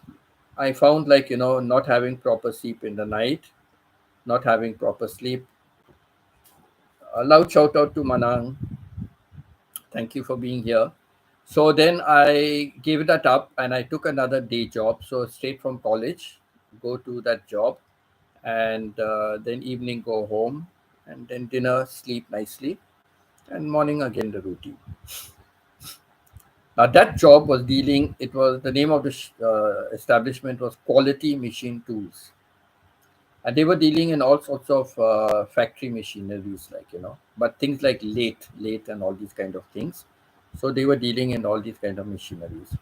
I found, like, not having proper sleep in the night, not having proper sleep. A loud shout out to Manang. Thank you for being here. So then I gave that up and I took another day job. So straight from college, go to that job, and then evening go home, and then dinner, sleep nicely, and morning again the routine. Now that job was dealing. It was, the name of the establishment was Quality Machine Tools, and they were dealing in all sorts of factory machineries, like, but things like lathe and all these kind of things. So they were dealing in all these kind of machineries.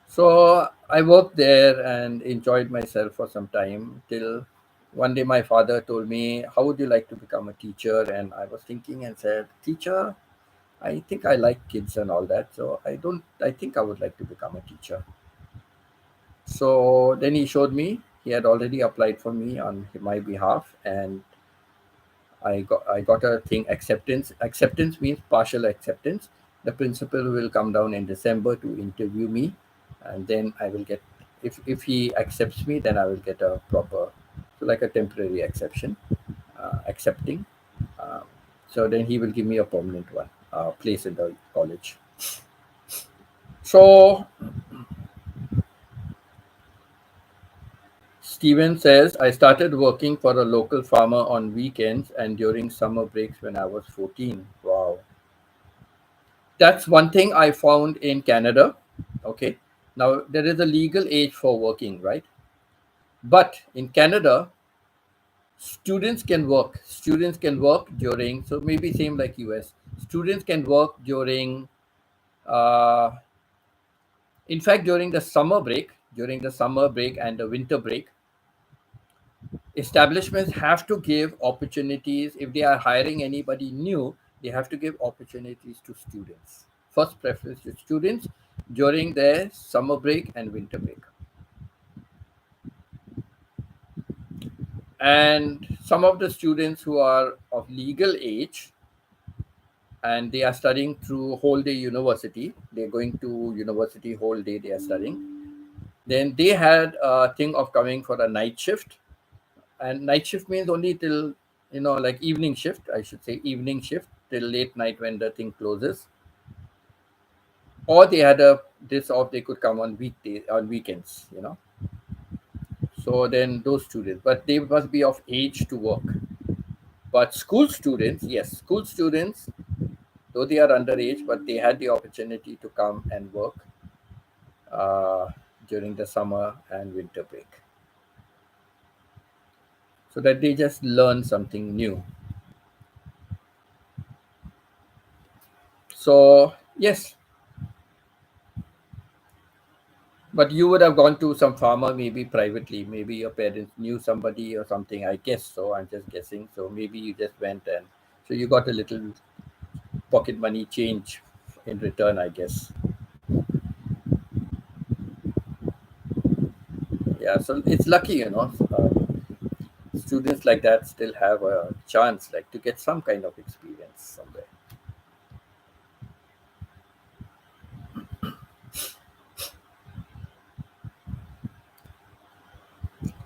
So I worked there and enjoyed myself for some time, till one day my father told me, how would you like to become a teacher? And I was thinking and said, teacher, I think I like kids and all that, so I think I would like to become a teacher. So then he showed me, he had already applied for me on my behalf, and I got a thing, acceptance. Acceptance means partial acceptance. The principal will come down in December to interview me, and then I will get, if he accepts me, then I will get a proper, so like a temporary exception, accepting. Um, so then he will give me a permanent one, place in the college. So Steven says, I started working for a local farmer on weekends and during summer breaks when I was 14. Wow. That's one thing I found in Canada. Okay. Now, there is a legal age for working, right? But in Canada, students can work. Students can work during, so maybe same like US. Students can work during, uh, in fact, during the summer break and the winter break, establishments have to give opportunities. If they are hiring anybody new, they have to give opportunities to students. First preference to students during their summer break and winter break. And some of the students who are of legal age and they are studying through whole day university, they're going to university whole day, they are studying. Then they had a thing of coming for a night shift, and night shift means only till, like evening shift, I should say evening shift till late night when the thing closes. Or they had a this off, they could come on weekdays, on weekends. So then those students, but they must be of age to work. But school students, yes, school students, though they are underage, but they had the opportunity to come and work uh, during the summer and winter break, so that they just learn something new. So yes, but you would have gone to some farmer maybe privately. Maybe your parents knew somebody or something. I guess so. I'm just guessing. So maybe you just went and so you got a little pocket money change in return, I guess. Yeah. So it's lucky. Students like that still have a chance, like to get some kind of experience somewhere.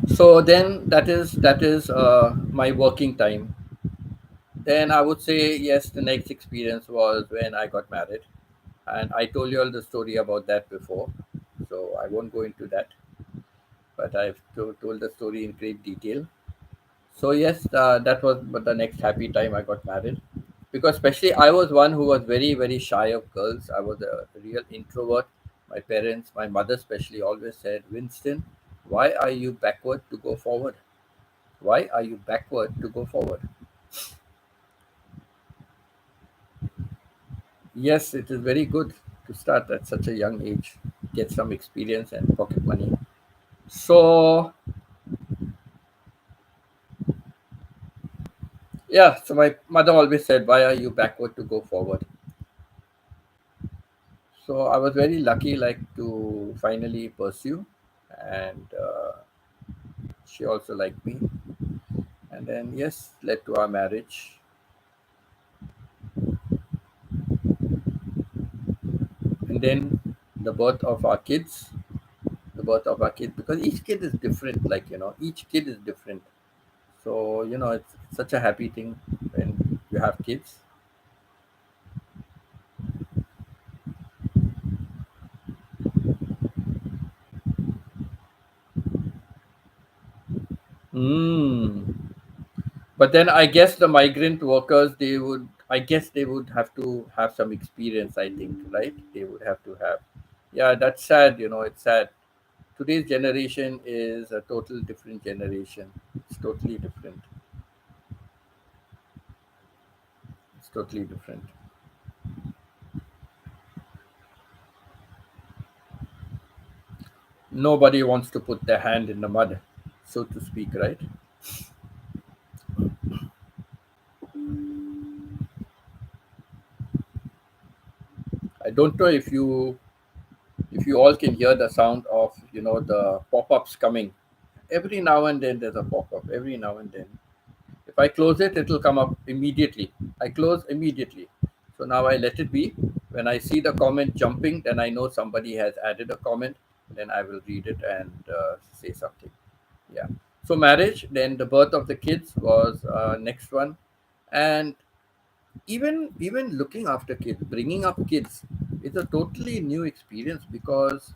So then that is my working time. Then I would say yes. The next experience was when I got married, and I told you all the story about that before, so I won't go into that. But I've told the story in great detail. So yes, that was but the next happy time I got married, because especially I was one who was very very shy of girls. I was a real introvert. My parents, my mother especially, always said, Winston, why are you backward to go forward? Why are you backward to go forward? Yes, it is very good to start at such a young age, get some experience and pocket money. So yeah, so my mother always said, why are you backward to go forward? So I was very lucky, like to finally pursue, and she also liked me, and then yes, led to our marriage, and then the birth of our kids, the birth of our kids, because each kid is different, like each kid is different. So it's such a happy thing when you have kids. Mm. But then I guess the migrant workers, I guess they would have to have some experience, I think, right? They would have to have. Yeah, that's sad, it's sad. Today's generation is a total different generation. It's totally different. It's totally different. Nobody wants to put their hand in the mud, so to speak, right? I don't know if you all can hear the sound of the pop-ups coming. Every now and then there's a pop-up. Every now and then. If I close it, it'll come up immediately. I close immediately. So now I let it be. When I see the comment jumping, then I know somebody has added a comment. Then I will read it and say something. Yeah. So marriage, then the birth of the kids was next one, and even looking after kids, bringing up kids, it's a totally new experience, because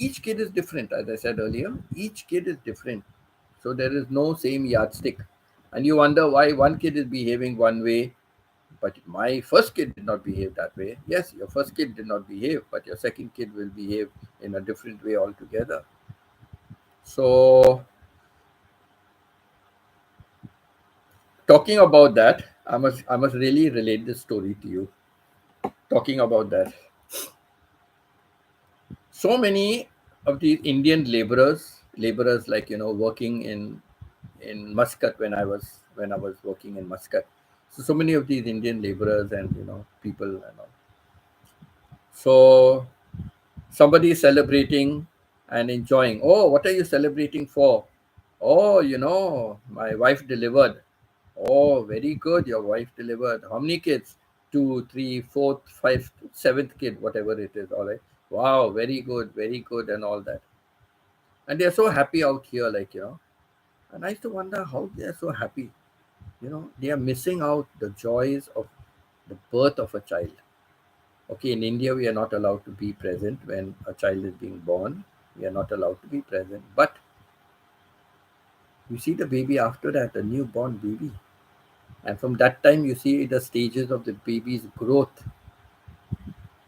each kid is different, as I said earlier. Each kid is different. So there is no same yardstick. And you wonder why one kid is behaving one way, but my first kid did not behave that way. Yes, your first kid did not behave, but your second kid will behave in a different way altogether. So, talking about that, I must really relate this story to you. Talking about that, so many of these Indian laborers like working in Muscat when I was working in Muscat. So many of these Indian laborers and people and all. So somebody is celebrating and enjoying. Oh, what are you celebrating for? Oh, my wife delivered. Oh, very good. Your wife delivered. How many kids? Two, three, fourth, fifth, seventh kid, whatever it is. All right. Wow, very good, and all that. And they're so happy out here, And I used to wonder how they're so happy. They are missing out the joys of the birth of a child. Okay, in India, we are not allowed to be present when a child is being born. We are not allowed to be present. But you see the baby after that, a newborn baby. And from that time, you see the stages of the baby's growth.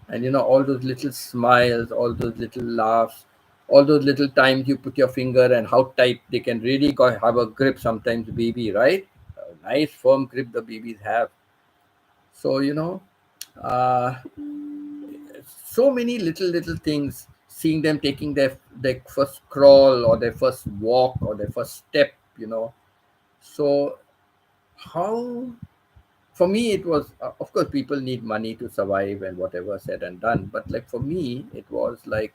And all those little smiles, all those little laughs, all those little times you put your finger and how tight they can really have a grip sometimes, baby, right? A nice firm grip the babies have. So, uh, so many little things, seeing them taking their first crawl or their first walk or their first step. So how, for me it was, of course people need money to survive and whatever said and done, but like for me it was like,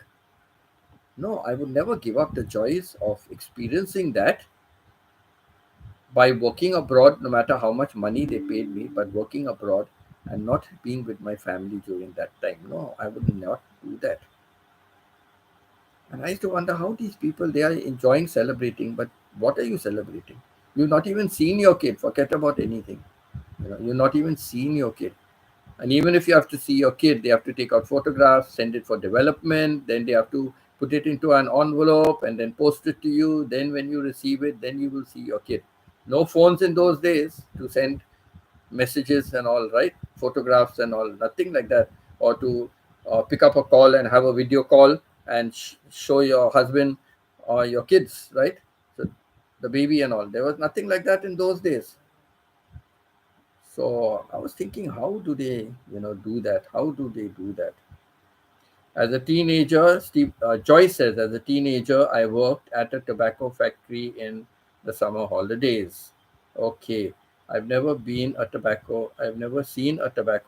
no, I would never give up the joys of experiencing that by working abroad, no matter how much money they paid me, but working abroad and not being with my family during that time. No, I would not do that. And I used to wonder how these people, they are enjoying celebrating, but what are you celebrating? You've not even seen your kid. Forget about anything. You're not even seeing your kid. And even if you have to see your kid, they have to take out photographs, send it for development, then they have to put it into an envelope and then post it to you. Then when you receive it, then you will see your kid. No phones in those days to send messages and all, right? Photographs and all, nothing like that. Or to pick up a call and have a video call and show your husband or your kids, right? So the baby and all. There was nothing like that in those days. So I was thinking, how do they, do that? How do they do that? As a teenager, Joyce says, as a teenager, I worked at a tobacco factory in the summer holidays. Okay. I've never seen a tobacco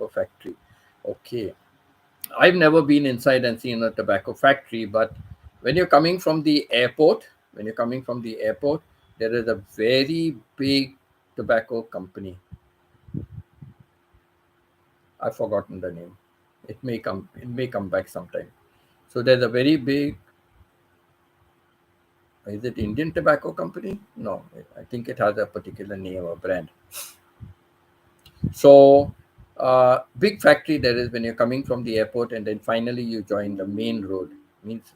factory. Okay. I've never been inside and seen a tobacco factory, but when you're coming from the airport, there is a very big tobacco company. I've forgotten the name. It may come back sometime. So there's a very big, is it Indian Tobacco Company? No, I think it has a particular name or brand. So, big factory there is when you're coming from the airport, and then finally you join the main road, means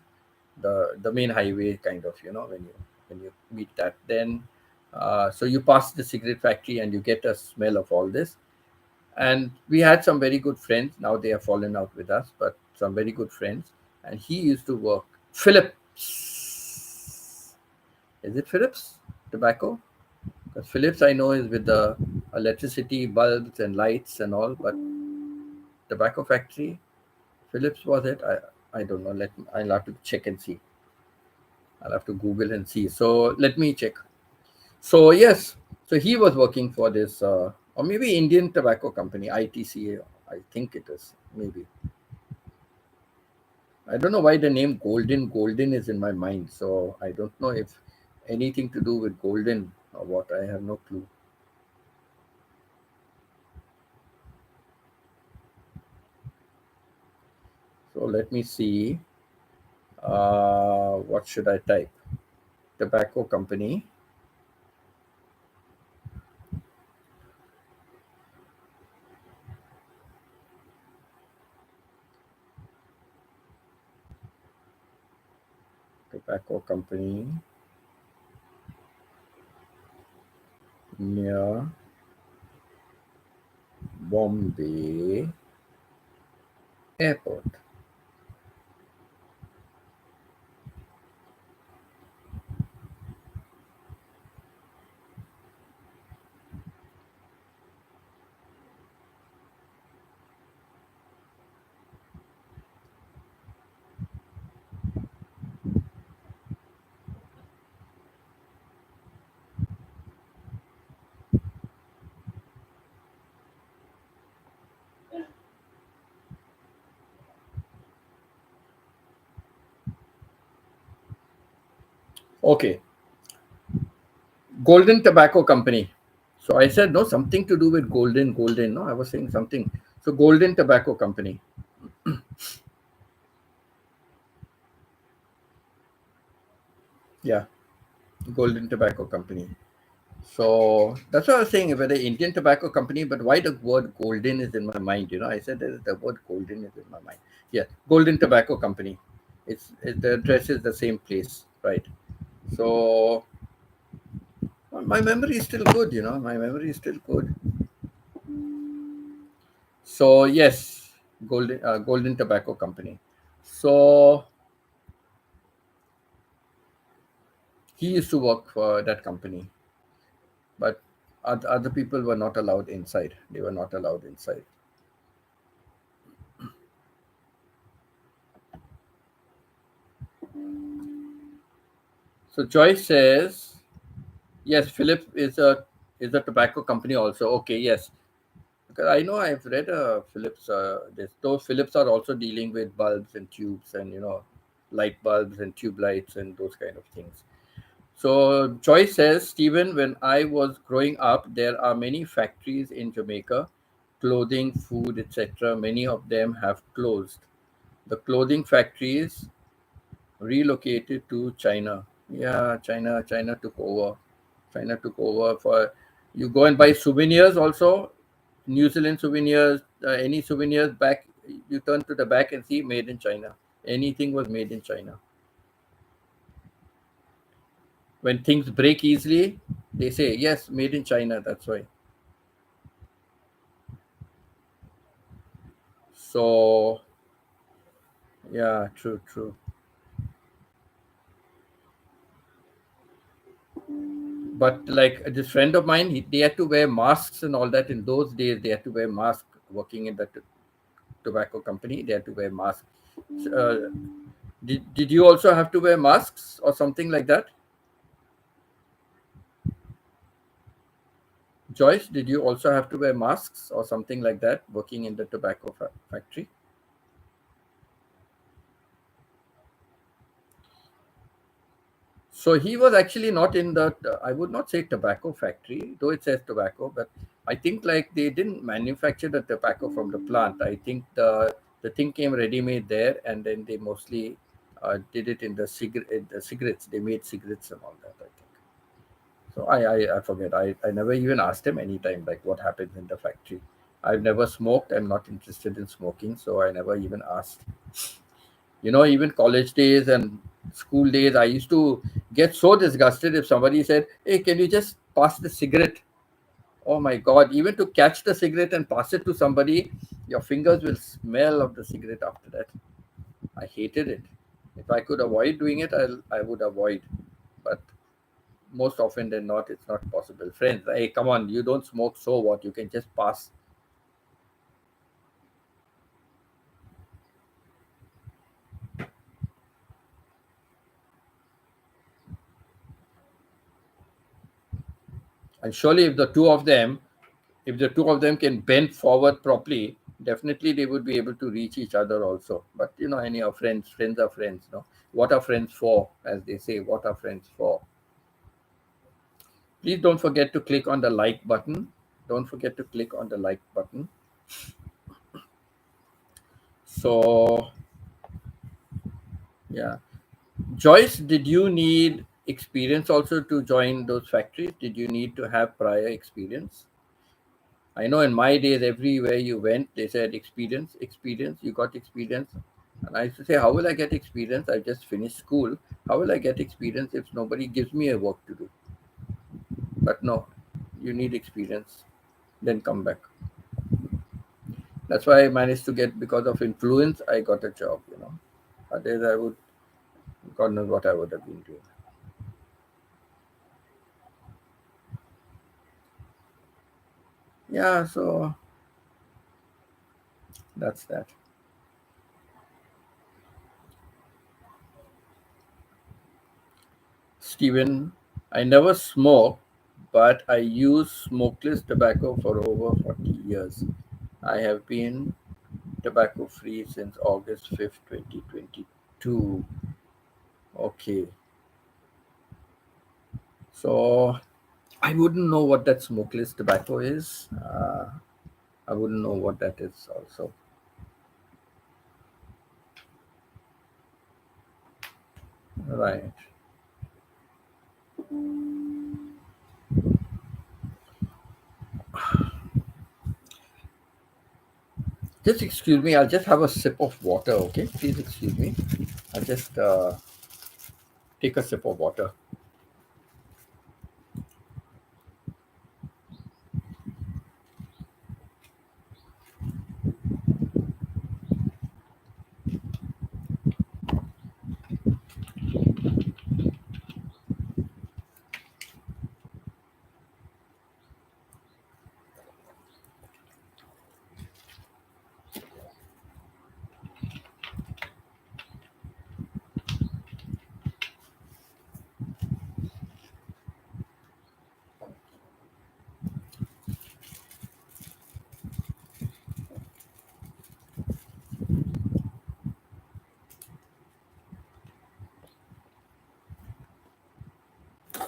the main highway kind of, when you meet that. Then, so you pass the cigarette factory and you get a smell of all this. And we had some very good friends. Now they have fallen out with us, but some very good friends. And he used to work Philips. Is it Philips tobacco? Because Philips I know is with the electricity bulbs and lights and all, but tobacco factory, Philips was it? I don't know. I'll have to check and see. I'll have to Google and see. So let me check. So yes, so he was working for this, or maybe Indian Tobacco Company, ITCA. I think it is maybe. I don't know why the name Golden is in my mind. So I don't know if anything to do with Golden or what. I have no clue. So let me see. What should I type? Tobacco company. Tobacco company near Bombay airport. Okay, Golden Tobacco Company. So I said no, something to do with golden. No, I was saying something. So Golden Tobacco Company. Yeah, Golden Tobacco Company. So that's what I was saying, whether Indian tobacco company, but why the word golden is in my mind, I said that the word golden is in my mind. Yeah, Golden Tobacco Company. The address is the same place, right? So my memory is still good, my memory is still good. So yes, Golden Tobacco Company. So he used to work for that company, but other people were not allowed inside. They were not allowed inside. So Joyce says, yes, Philips is a tobacco company also. Okay, yes, because I know I've read Philips. Those Philips are also dealing with bulbs and tubes and light bulbs and tube lights and those kind of things. So Joyce says, Stephen, when I was growing up, there are many factories in Jamaica, clothing, food, etc. Many of them have closed. The clothing factories relocated to China. Yeah, China took over. China took over for you go and buy souvenirs also, New Zealand souvenirs, any souvenirs back. You turn to the back and see made in China. Anything was made in China. When things break easily, they say yes, made in China. That's why. So yeah, true. But like this friend of mine, they had to wear masks and all that. In those days, they had to wear masks working in the tobacco company. They had to wear masks. Uh, did you also have to wear masks or something like that? Joyce, did you also have to wear masks or something like that working in the tobacco factory? So he was actually not in the, I would not say tobacco factory, though it says tobacco, but I think like they didn't manufacture the tobacco from the plant. I think the thing came ready made there, and then they mostly did it in the cigarettes. They made cigarettes and all that, I think. So I forget. I never even asked him anytime like what happens in the factory. I've never smoked. I'm not interested in smoking, so I never even asked. Even college days and school days, I used to get so disgusted if somebody said, "Hey, can you just pass the cigarette?" Oh my God, even to catch the cigarette and pass it to somebody, your fingers will smell of the cigarette after that. I hated it. If I could avoid doing it, I would avoid. But most often than not, it's not possible. Friends, hey, come on, you don't smoke, so what? You can just pass. And surely, if the two of them can bend forward properly, definitely they would be able to reach each other also. But anyhow, friends are friends. No, what are friends for? As they say, what are friends for? Please don't forget to click on the like button. Don't forget to click on the like button. So yeah, Joyce, did you need experience also to join those factories? Did you need to have prior experience? I know in my days, everywhere you went, they said experience. You got experience. And I used to say, how will I get experience? I just finished school. How will I get experience if nobody gives me a work to do? But no, you need experience, then come back. That's why I managed to get, because of influence, I got a job. Otherwise, I would, God knows what I would have been doing. Yeah, so that's that. Stephen, I never smoke, but I use smokeless tobacco for over 40 years. I have been tobacco free since August 5th, 2022. Okay, so I wouldn't know what that smokeless tobacco is. I wouldn't know what that is also. Right. Just excuse me, I'll just have a sip of water, okay? Please excuse me. I'll just take a sip of water.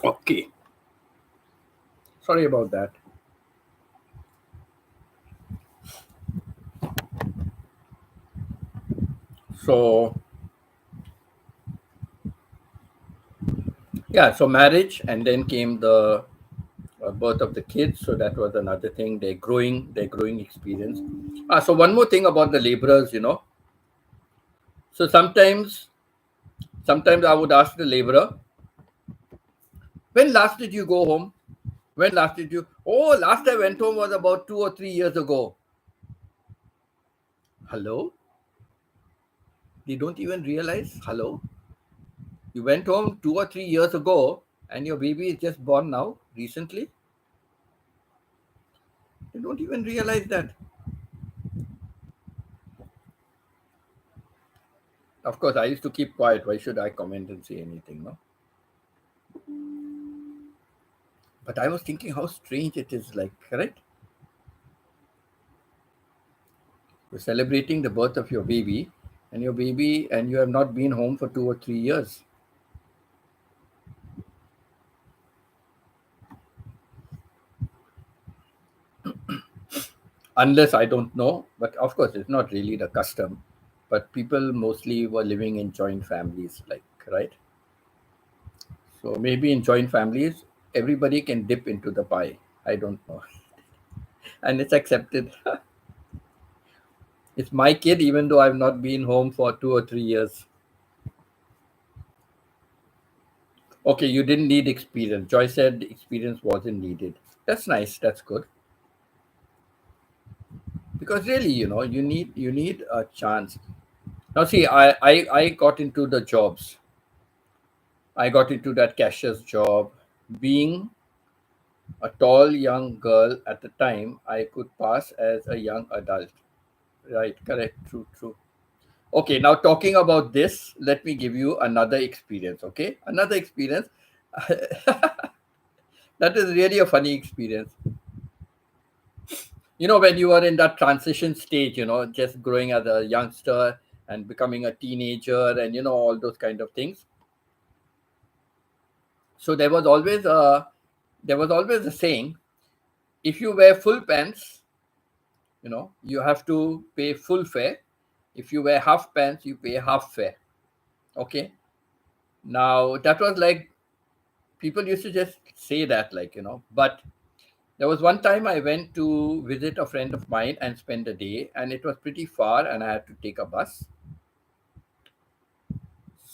Okay. Sorry about that. So, yeah, so marriage, and then came the birth of the kids. So that was another thing. They're growing experience. So one more thing about the laborers. So sometimes I would ask the laborer, when last did you go home? When last did you? Oh, last I went home was about 2 or 3 years ago. Hello? They don't even realize. Hello? You went home 2 or 3 years ago, and your baby is just born now, recently. They don't even realize that. Of course, I used to keep quiet. Why should I comment and say anything? No. But I was thinking how strange it is. Like, correct? You're celebrating the birth of your baby, and you have not been home for 2 or 3 years. Unless I don't know, but of course, it's not really the custom. But people mostly were living in joint families, like, right? So maybe in joint families, everybody can dip into the pie. I don't know. And it's accepted. It's my kid, even though I've not been home for 2 or 3 years. Okay, you didn't need experience. Joy said experience wasn't needed. That's nice. That's good. Because really, you need a chance. Now, see, I got into the jobs. I got into that cashier's job. Being a tall young girl at the time, I could pass as a young adult. Right, correct, true, true. Okay, now talking about this, let me give you another experience. Okay, another experience. That is really a funny experience. When you are in that transition stage, just growing as a youngster and becoming a teenager, and all those kind of things. So there was always a saying: if you wear full pants, you have to pay full fare. If you wear half pants, you pay half fare. Okay. Now that was like, people used to just say that, but there was one time I went to visit a friend of mine and spend a day, and it was pretty far, and I had to take a bus.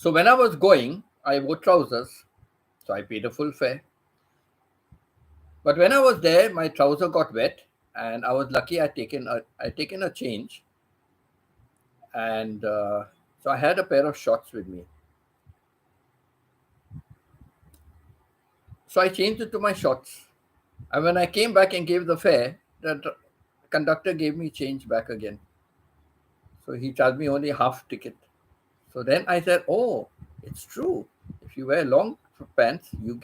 So when I was going, I wore trousers, so I paid a full fare. But when I was there, my trouser got wet, and I was lucky. I taken a change, and so I had a pair of shorts with me. So I changed it to my shorts. And when I came back and gave the fare, the conductor gave me change back again. So he charged me only half ticket. So then I said, "Oh, it's true. If you wear long pants, you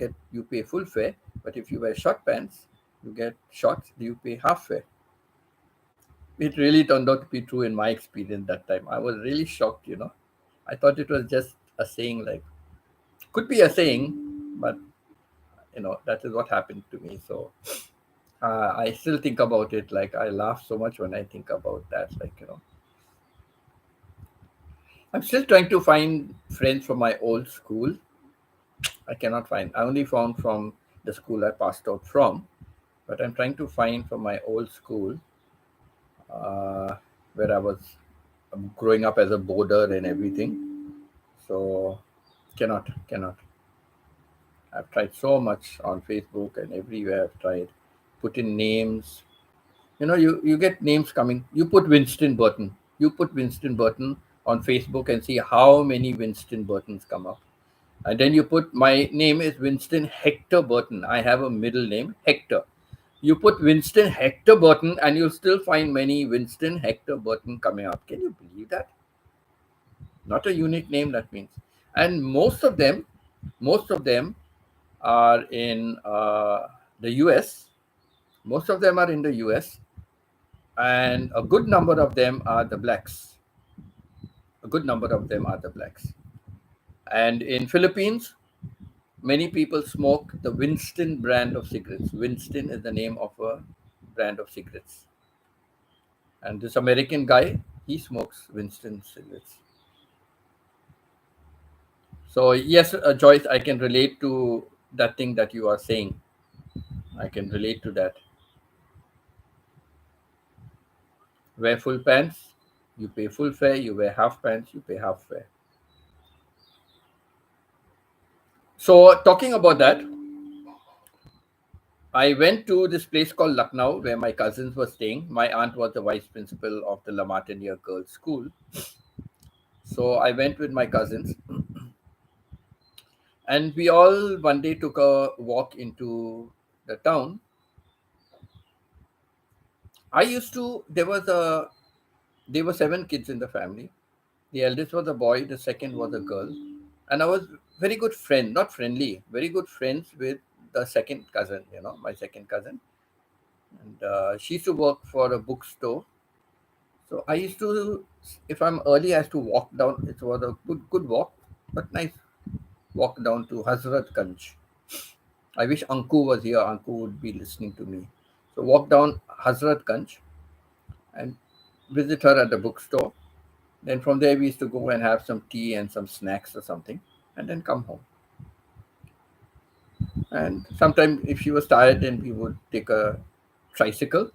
pay full fare. But if you wear short pants, you get shorts. You pay half fare." It really turned out to be true in my experience that time. I was really shocked. I thought it was just a saying, like could be a saying, but that is what happened to me. So I still think about it. Like I laugh so much when I think about that. I'm still trying to find friends from my old school. I cannot find. I only found from the school I passed out from, but I'm trying to find from my old school, uh, where I was growing up as a boarder and everything. So cannot. I've tried so much on Facebook and everywhere. I've tried put in names. You get names coming. You put Winston Burton. You put Winston Burton on Facebook and see how many Winston Burtons come up. And then you put my name is Winston Hector Burton. I have a middle name, Hector. You put Winston Hector Burton and you'll still find many Winston Hector Burton coming up. Can you believe that? Not a unique name, that means. And most of them are in the US. Most of them are in the US. And a good number of them are the blacks. A good number of them are the blacks. And in Philippines, many people smoke the Winston brand of cigarettes. Winston is the name of a brand of cigarettes. And this American guy, he smokes Winston cigarettes. So yes, Joyce, I can relate to that thing that you are saying. I can relate to that. Wear full pants, you pay full fare. You wear half pants, you pay half fare. So talking about that, I went to this place called Lucknow where my cousins were staying. My aunt was the vice principal of the La Martiniere Girls' School. So I went with my cousins, and we all one day took a walk into the town. There were seven kids in the family. The eldest was a boy, the second was a girl. And I was very good friend, not friendly, very good friends with the second cousin, my second cousin. And she used to work for a bookstore. So I used to, if I'm early, I used to walk down. It was a good walk, but nice walk down to Hazrat Ganj. I wish Anku was here. Anku would be listening to me. So walk down Hazrat Ganj and visit her at the bookstore. Then from there we used to go and have some tea and some snacks or something, and then come home. And sometimes if she was tired, then we would take a tricycle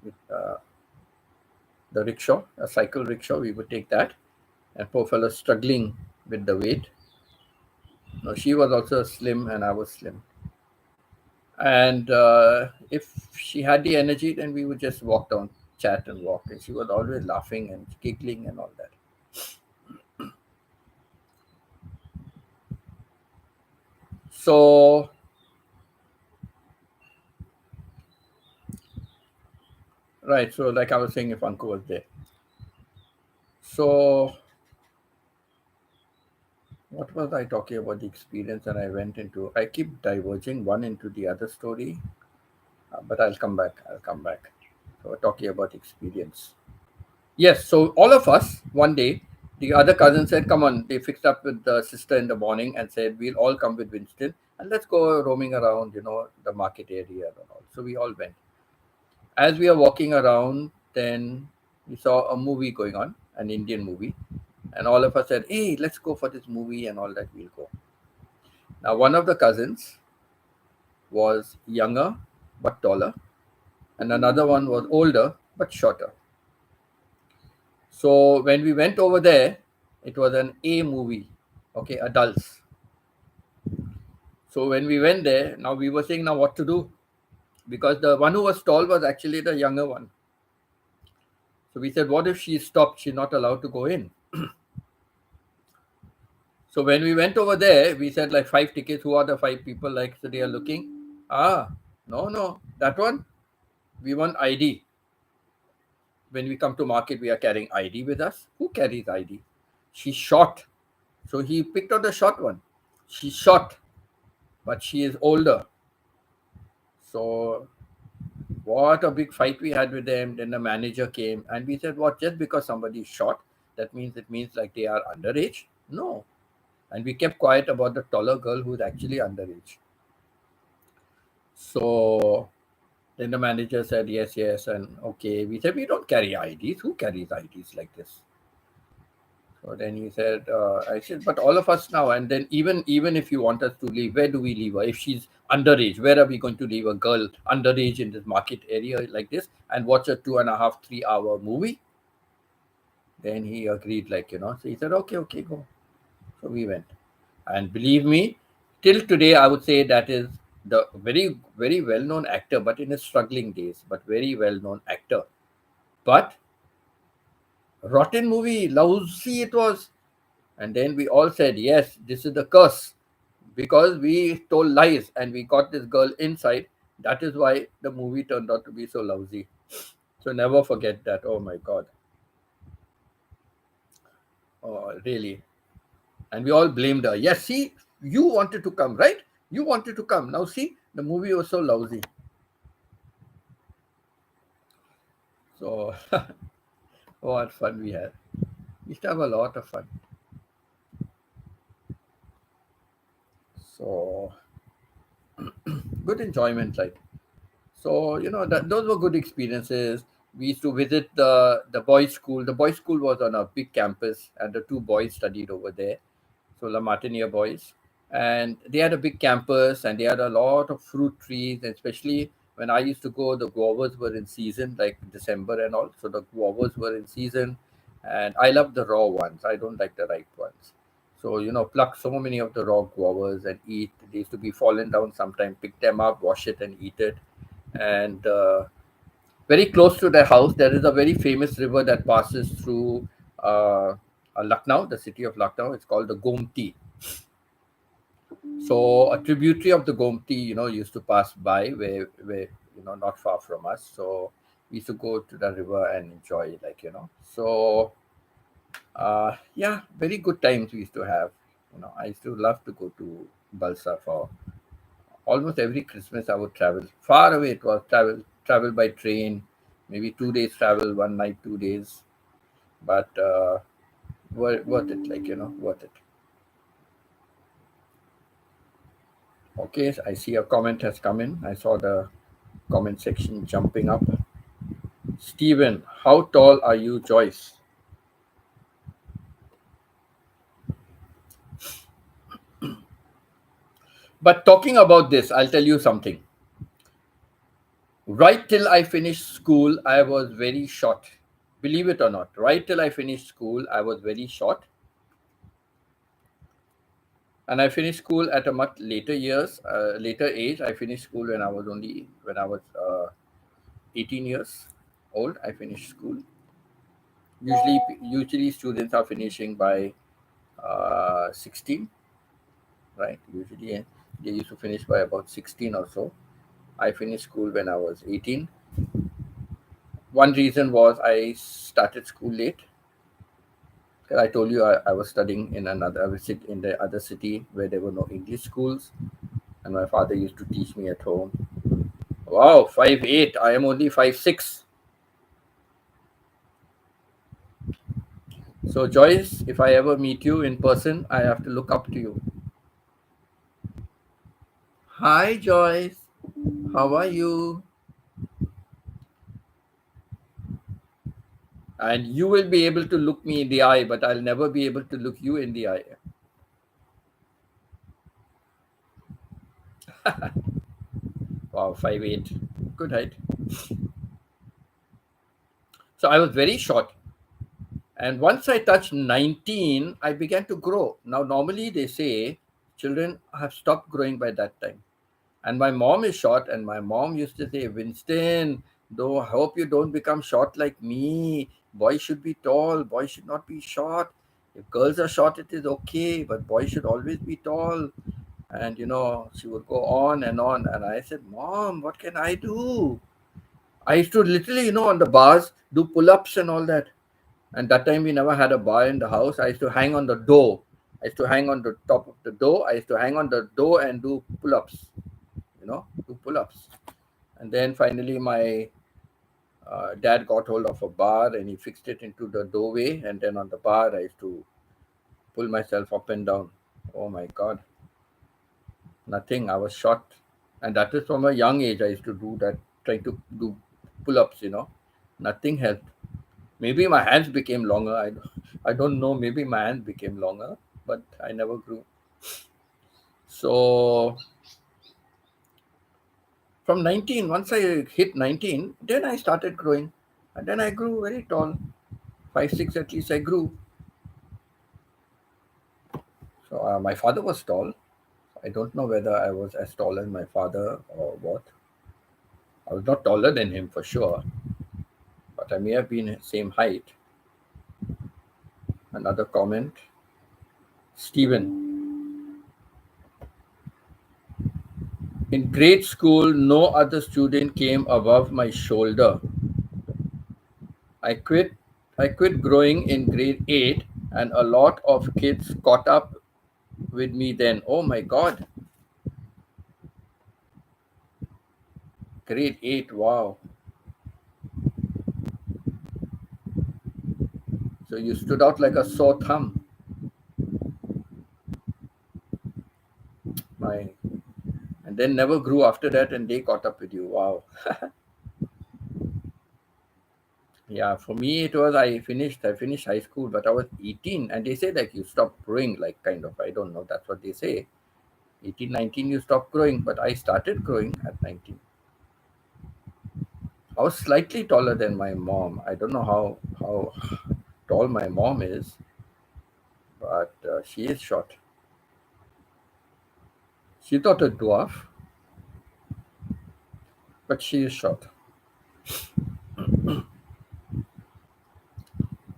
with the rickshaw, a cycle rickshaw. We would take that, and poor fellow struggling with the weight. No, she was also slim, and I was slim. And if she had the energy, then we would just walk down, chat and walk. And she was always laughing and giggling and all that. So, right. So, like I was saying, if Anku was there. So, what was I talking about? The experience that I went into. I keep diverging one into the other story, but I'll come back. I'll come back. So, talking about experience. Yes, so all of us one day, the other cousin said, "Come on." They fixed up with the sister in the morning and said, "We'll all come with Winston and let's go roaming around, the market area and all." So we all went. As we are walking around, then we saw a movie going on, an Indian movie, and all of us said, "Hey, let's go for this movie and all that. We'll go." Now, one of the cousins was younger but taller, and another one was older but shorter. So when we went over there, it was an A movie. Okay, adults. So when we went there, now we were saying now what to do, because the one who was tall was actually the younger one. So we said, what if she stopped? She's not allowed to go in. So when we went over there, we said like 5 tickets. Who are the 5 people? Like, so they are looking. Ah, no, no, that one. We want ID. When we come to market, we are carrying ID with us. Who carries ID? She's short. So he picked out the short one. She's short, but she is older. So what a big fight we had with them. Then the manager came and we said, what, just because somebody is short, that means it means like they are underage? No. And we kept quiet about the taller girl who's actually underage. So then the manager said, yes, yes, and okay. We said, we don't carry IDs. Who carries IDs like this? So then he said, I said, but all of us now, and then even if you want us to leave, where do we leave her? If she's underage, where are we going to leave a girl underage in this market area like this and watch a 2.5, 3 hour movie? Then he agreed, like, so he said, okay, okay, go. So we went. And believe me, till today, I would say that is the very, very well known actor, but in his struggling days, but very well known actor. But rotten movie, lousy it was. And then we all said, yes, this is the curse because we told lies and we got this girl inside. That is why the movie turned out to be so lousy. So never forget that. Oh my God. Oh, really. And we all blamed her. Yes, see, you wanted to come, right? You wanted to come. Now, see, the movie was so lousy. So, what fun we had. We used to have a lot of fun. So, good enjoyment, like. So, those were good experiences. We used to visit the boys' school. The boys' school was on a big campus, and the two boys studied over there. So, La Martiniere boys. And they had a big campus, and they had a lot of fruit trees, especially when I used to go, the guavas were in season, like December and all. So, the guavas were in season, and I love the raw ones. I don't like the ripe ones. So, pluck so many of the raw guavas and eat. They used to be fallen down sometime, pick them up, wash it, and eat it. And very close to their house, there is a very famous river that passes through Lucknow, the city of Lucknow. It's called the Gomti. So a tributary of the Gomti, used to pass by where not far from us. So we used to go to the river and enjoy, So yeah, very good times we used to have. I used to love to go to Balsa for almost every Christmas. I would travel far away. It was travel by train, maybe 2 days travel, one night, 2 days, but worth it, worth it. Okay, I see a comment has come in. I saw the comment section jumping up. Stephen, how tall are you, Joyce? But talking about this, I'll tell you something. Right till I finished school, I was very short. Believe it or not, right till I finished school, I was very short. And I finished school at a much later age. I finished school when I was 18 years old. I finished school. Usually students are finishing by 16, right? Usually they used to finish by about 16 or so. I finished school when I was 18. One reason was I started school late. 'Cause I told you I was studying I was in the other city where there were no English schools, and my father used to teach me at home. Wow, 5'8". I am only 5'6". So Joyce, if I ever meet you in person, I have to look up to you. Hi Joyce, how are you? And you will be able to look me in the eye, but I'll never be able to look you in the eye. Wow, 5'8". Good height. So I was very short. And once I touched 19, I began to grow. Now, normally they say children have stopped growing by that time. And my mom is short, and my mom used to say, Winston, though I hope you don't become short like me. Boys should be tall, boys should not be short. If girls are short, it is okay, but boys should always be tall. And she would go on and on. And I said, Mom, what can I do? I used to literally, on the bars, do pull ups and all that. And that time we never had a bar in the house. I used to hang on the door. I used to hang on the top of the door. I used to hang on the door and do pull ups, do pull ups. And then finally, my dad got hold of a bar and he fixed it into the doorway. And then on the bar, I used to pull myself up and down. Oh my God, nothing. I was shot. And that is from a young age. I used to do that, trying to do pull ups, Nothing helped. Maybe my hands became longer. I don't know. Maybe my hands became longer, but I never grew. So from 19, once I hit 19, then I started growing. And then I grew very tall. 5'6" at least I grew. So my father was tall. I don't know whether I was as tall as my father or what. I was not taller than him for sure, but I may have been same height. Another comment. Stephen. In grade school, no other student came above my shoulder. I quit I quit growing in grade 8 and a lot of kids caught up with me then. Oh my god. Grade 8. Wow. So you stood out like a sore thumb. My and then never grew after that and they caught up with you. Wow. Yeah, for me it was I finished high school but I was 18 and they say that you stop growing like kind of I don't know that's what they say. 18, 19 you stop growing but I started growing at 19. I was slightly taller than my mom. I don't know how tall my mom is, but she is short. She's not a dwarf, but she is short.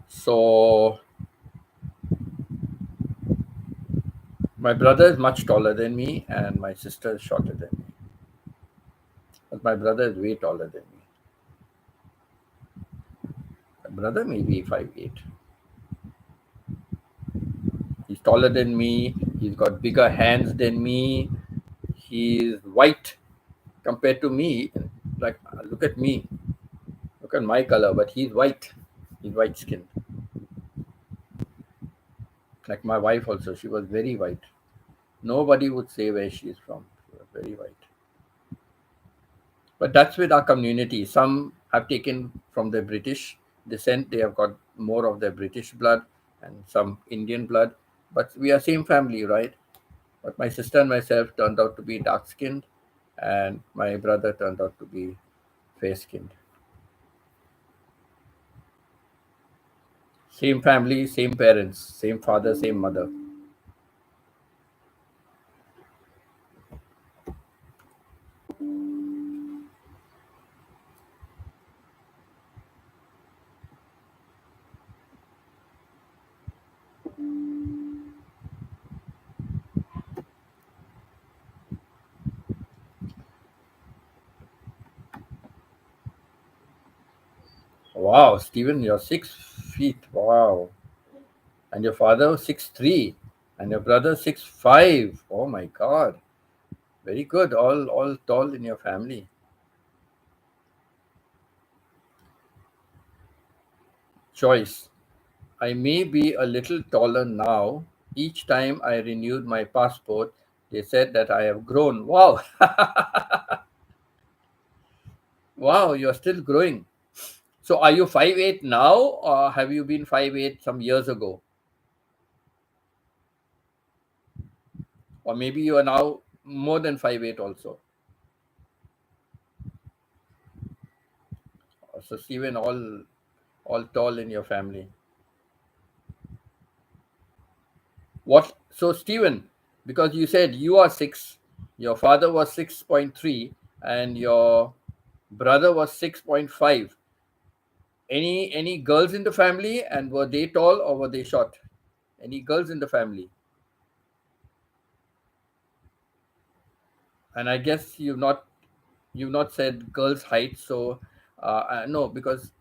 So my brother is much taller than me, and my sister is shorter than me. But my brother is way taller than me. My brother may be 5'8". He's taller than me. He's got bigger hands than me. He's white compared to me. Like, look at me. Look at my color, but he's white. He's white skinned. Like my wife also, she was very white. Nobody would say where she's from. She was very white. But that's with our community. Some have taken from the British descent. They have got more of the British blood and some Indian blood. But we are same family, right? But my sister and myself turned out to be dark skinned, and my brother turned out to be fair skinned. Same family, same parents, same father, same mother. Wow, Stephen, you're 6 feet. Wow. And your father was 6'3", and your brother 6'5". Oh my God. Very good. All tall in your family. Choice. I may be a little taller now. Each time I renewed my passport, they said that I have grown. Wow. Wow, you're still growing. So are you 5'8" now or have you been 5'8" some years ago? Or maybe you are now more than 5'8" also. So Stephen, all tall in your family. What? So, Stephen, because you said you are six, your father was 6.3, and your brother was 6.5. Any girls in the family, and were they tall or were they short? Any girls in the family? And I guess you've not said girls' height, so no, because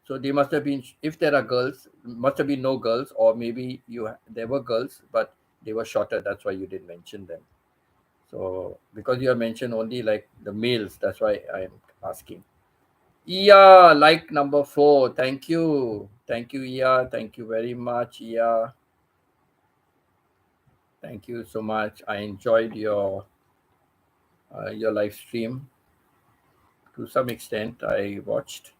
so they must have been. If there are girls, must have been no girls, or maybe there were girls, but they were shorter. That's why you didn't mention them. So because you have mentioned only like the males, that's why I'm asking. Yeah, like number four. Thank you, Iya. Thank you very much, Iya. Thank you so much. I enjoyed your live stream to some extent. I watched.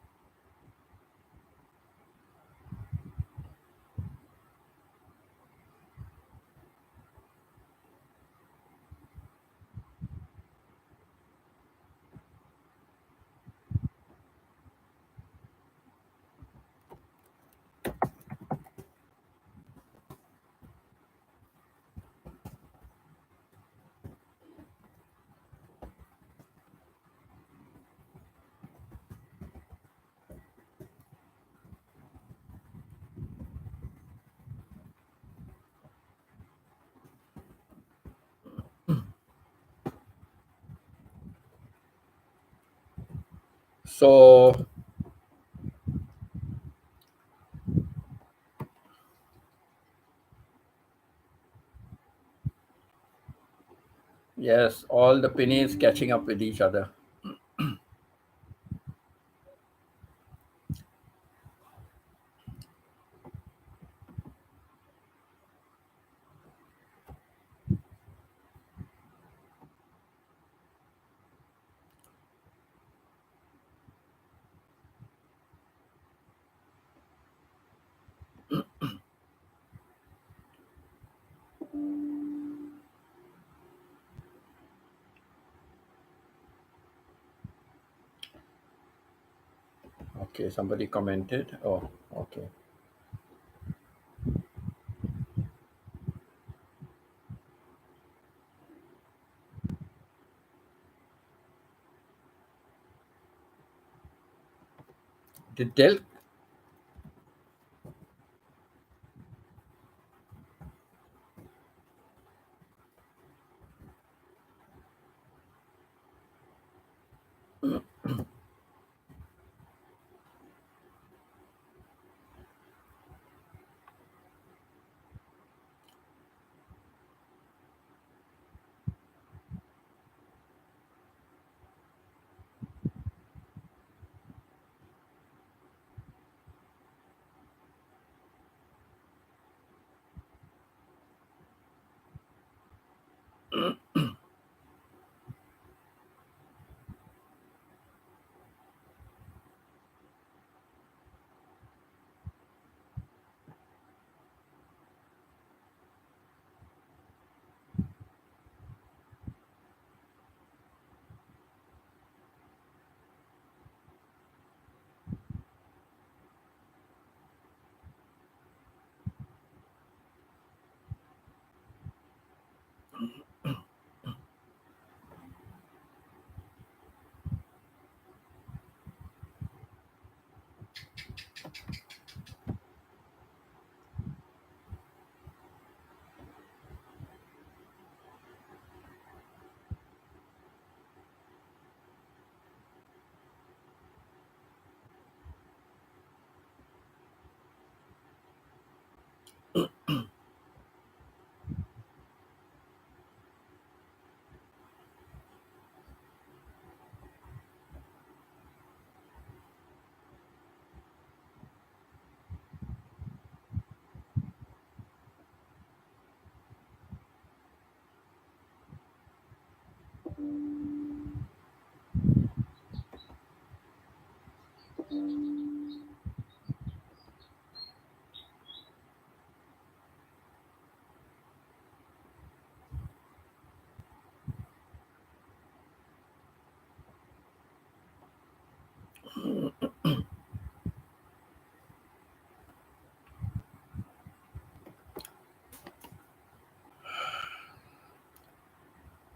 So yes, all the pennies catching up with each other. Okay, somebody commented. Oh, okay. Did Del?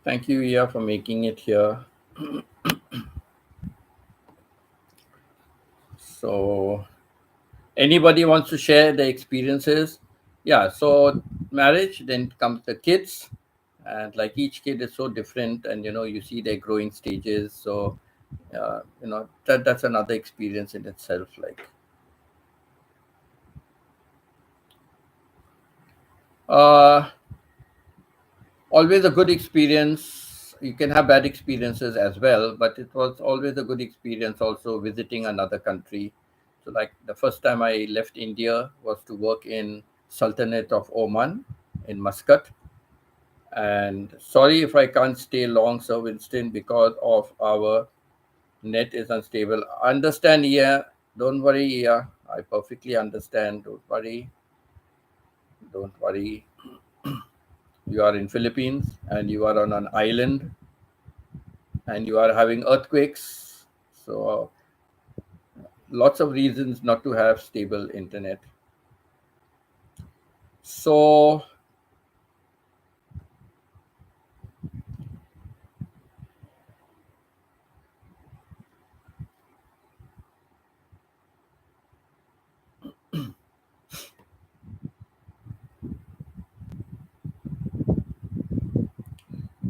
Thank you, Ia, for making it here. So, anybody wants to share their experiences? Yeah, so marriage, then comes the kids, and like each kid is so different, and you see their growing stages. So, that's another experience in itself. Like, uh, always a good experience. You can have bad experiences as well, but it was always a good experience also visiting another country. So, like the first time I left India was to work in Sultanate of Oman in Muscat. And sorry if I can't stay long, Sir Winston, because of our net is unstable. Understand, yeah. Don't worry, yeah. I perfectly understand. Don't worry. Don't worry. You are in Philippines and you are on an island and you are having earthquakes. So lots of reasons not to have stable internet. So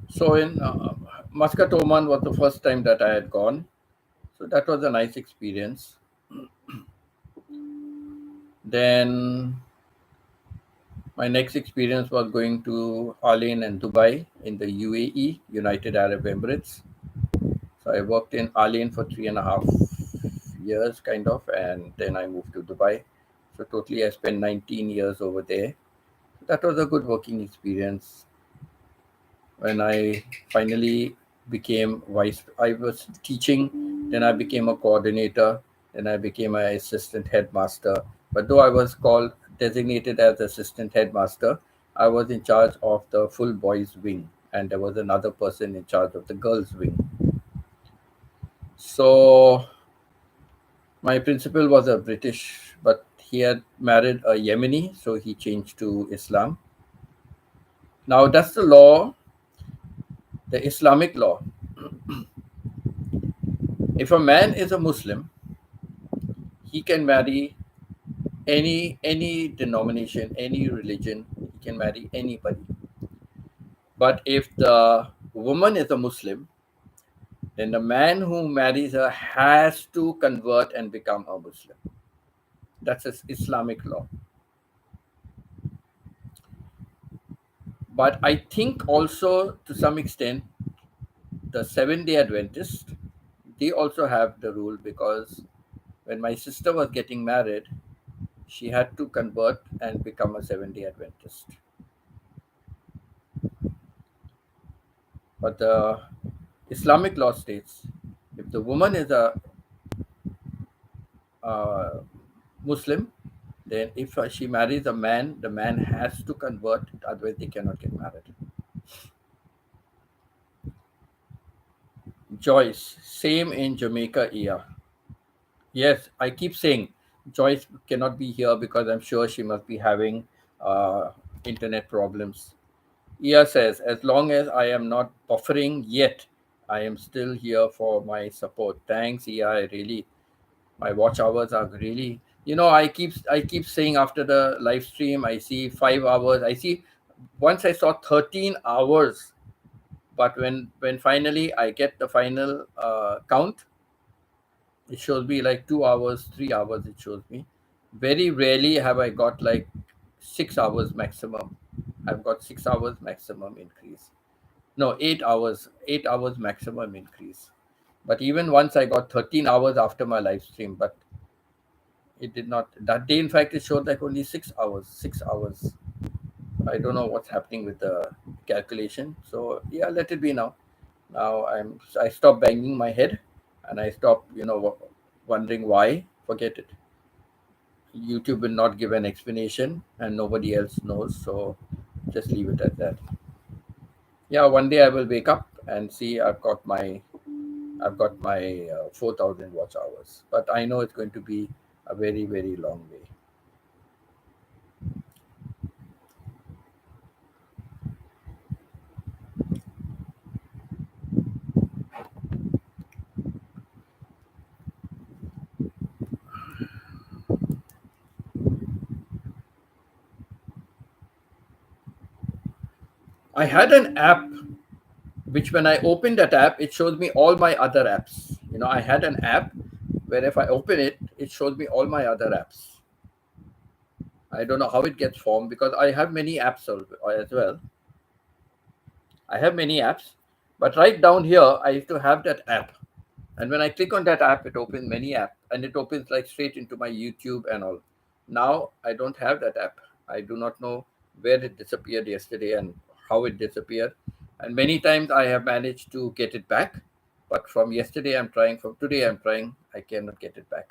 so in Muscat, Oman was the first time that I had gone. So that was a nice experience. Then my next experience was going to Alain and Dubai in the UAE, United Arab Emirates. So I worked in Alain for 3.5 years, kind of, and then I moved to Dubai. So totally, I spent 19 years over there. That was a good working experience. When I finally became vice, I was teaching, then I became a coordinator, then I became an assistant headmaster. But though I was called designated as assistant headmaster, I was in charge of the full boys wing, and there was another person in charge of the girls wing. So my principal was a British, but he had married a Yemeni, so he changed to Islam. Now that's the law, the Islamic law. If a man is a Muslim, he can marry any denomination, any religion. He can marry anybody. But if the woman is a Muslim, then the man who marries her has to convert and become a Muslim. That's Islamic law. But I think also to some extent the Seventh-day Adventist, they also have the rule, because when my sister was getting married, she had to convert and become a Seventh-day Adventist. But the Islamic law states if the woman is a Muslim, then if she marries a man, the man has to convert, otherwise they cannot get married. Joyce, same in Jamaica, yeah. Yes, I keep saying Joyce cannot be here because I'm sure she must be having uh, internet problems. Ia says, as long as I am not buffering yet, I am still here for my support. Thanks, Ia. I really, my watch hours are really, I keep saying after the live stream, I see 5 hours. I see once I saw 13 hours, but when finally I get the final count, it shows me like 2 hours, 3 hours. It shows me. Very rarely have I got like 6 hours maximum. I've got 6 hours maximum increase. No, 8 hours. 8 hours maximum increase. But even once I got 13 hours after my live stream, but it did not. That day, in fact, it showed like only 6 hours. 6 hours. I don't know what's happening with the calculation. So yeah, let it be now. Now I stop banging my head, and I stop wondering why. Forget it. YouTube will not give an explanation, and nobody else knows. So just leave it at that. Yeah, one day I will wake up and see I've got my 4,000 watch hours, but I know it's going to be a very very long way. I had an app which, when I open that app, it shows me all my other apps. I had an app where if I open it, it shows me all my other apps. I don't know how it gets formed because I have many apps as well. I have many apps, but right down here, I used to have that app. And when I click on that app, it opens many apps and it opens like straight into my YouTube and all. Now I don't have that app. I do not know where it disappeared yesterday and how it disappeared. And many times I have managed to get it back. But from yesterday, I'm trying, from today, I'm trying, I cannot get it back.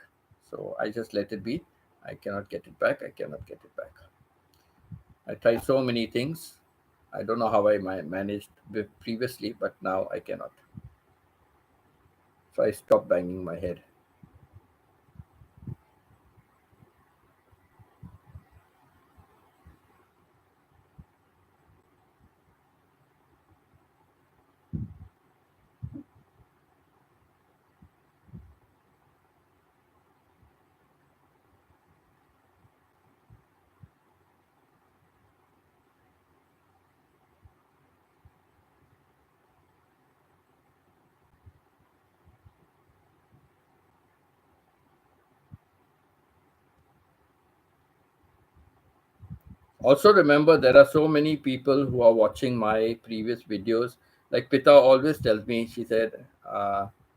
So I just let it be. I cannot get it back. I cannot get it back. I tried so many things. I don't know how I managed previously, but now I cannot. So I stopped banging my head. Also, remember there are so many people who are watching my previous videos. Like Pita always tells me, she said,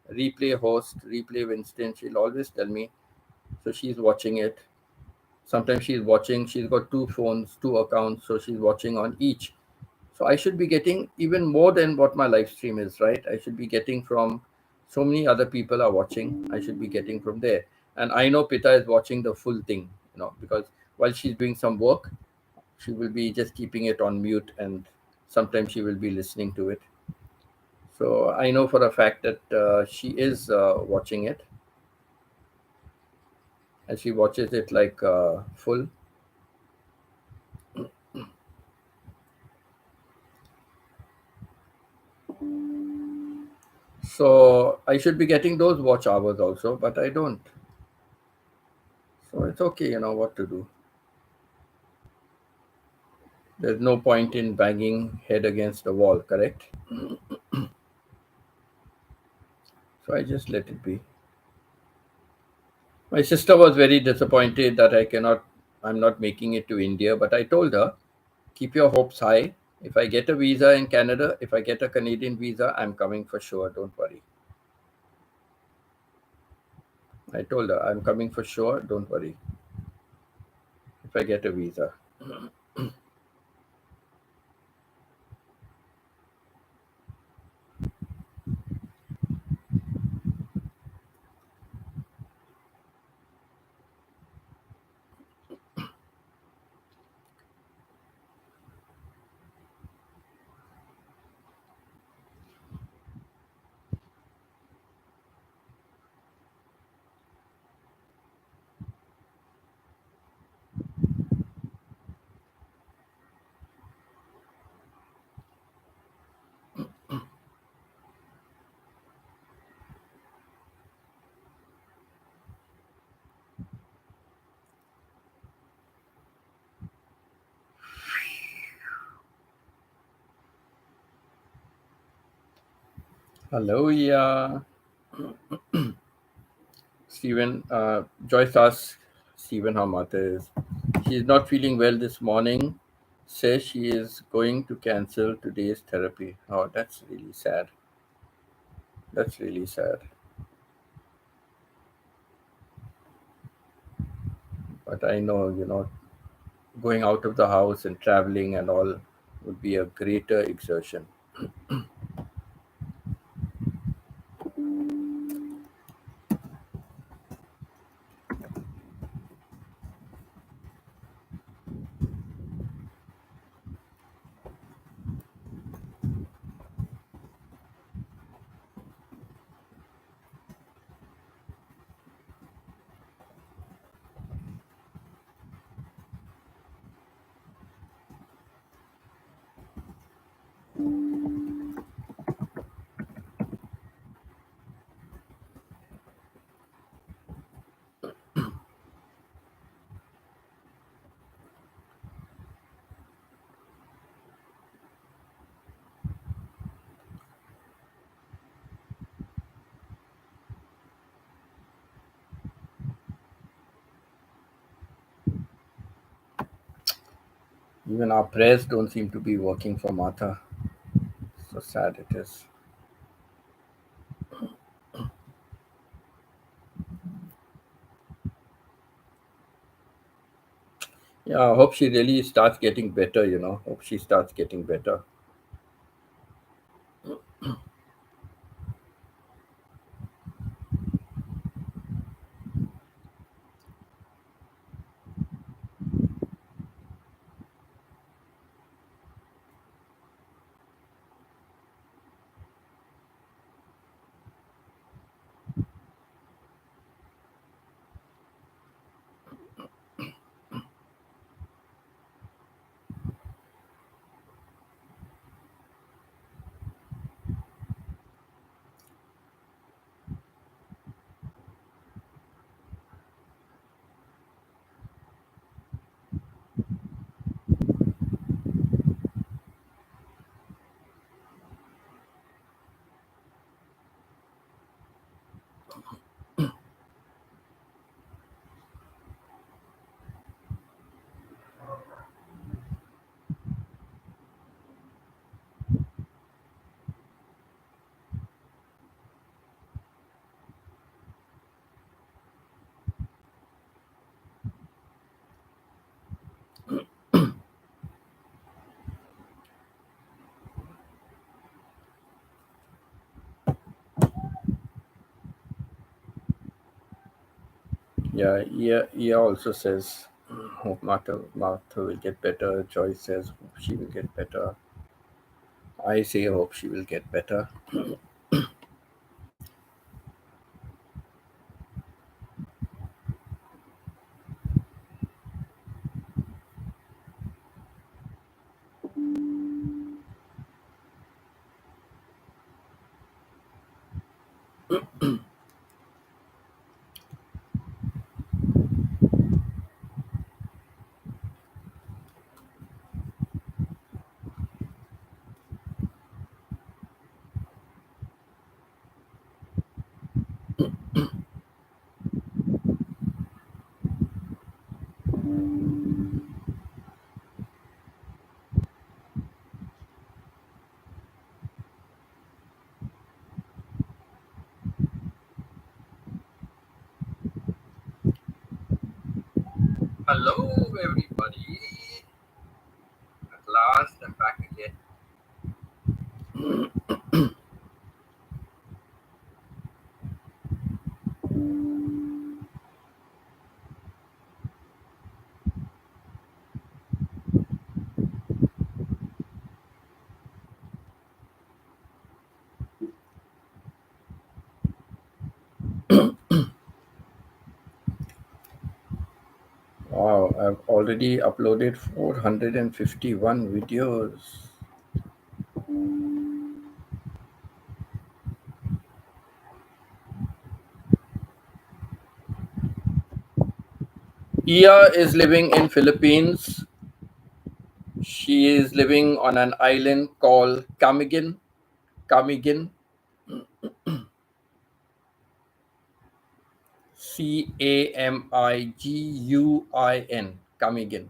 replay host, replay Winston. She'll always tell me. So she's watching it. Sometimes she's watching, she's got two phones, two accounts. So she's watching on each. So I should be getting even more than what my live stream is, right? I should be getting from so many other people are watching. I should be getting from there. And I know Pita is watching the full thing, because while she's doing some work, she will be just keeping it on mute and sometimes she will be listening to it. So I know for a fact that she is watching it and she watches it like full. So I should be getting those watch hours also, but I don't. So it's okay, what to do. There's no point in banging head against the wall, correct? So I just let it be. My sister was very disappointed that I'm not making it to India, but I told her, keep your hopes high. If I get a visa in Canada, if I get a Canadian visa, I'm coming for sure. Don't worry. I told her, I'm coming for sure. Don't worry. If I get a visa. Hello, yeah. Stephen, Joyce asks Stephen how Martha is. She's not feeling well this morning. Says she is going to cancel today's therapy. Oh, that's really sad. That's really sad. But I know, going out of the house and traveling and all would be a greater exertion. Even our prayers don't seem to be working for Martha. So sad it is. Yeah, I hope she really starts getting better, Hope she starts getting better. Yeah, yeah also says hope Martha will get better. Joyce says hope she will get better. I say hope she will get better. Hello, everybody. At last, I'm back again. Wow, I've already uploaded 451 videos. Ia is living in Philippines. She is living on an island called Camiguin. Camiguin. Camiguin. Camiguin.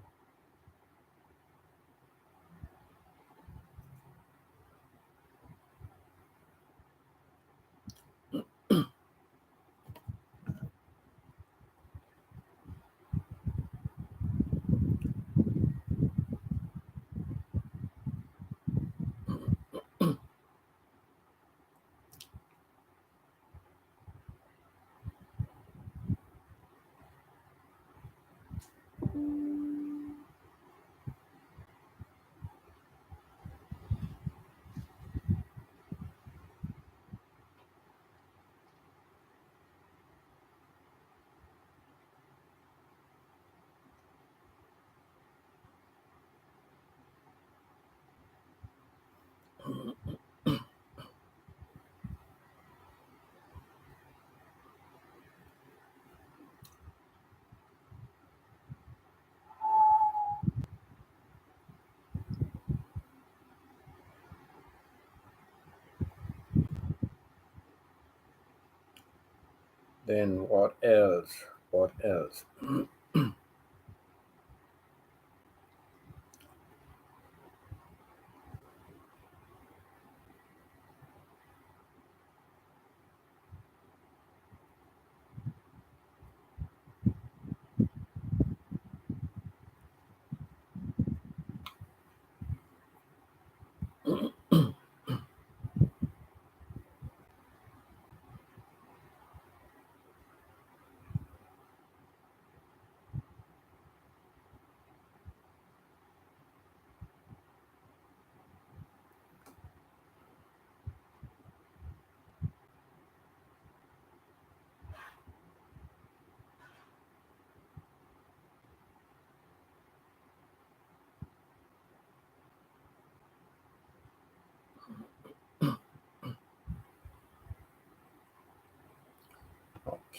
Then what else? What else?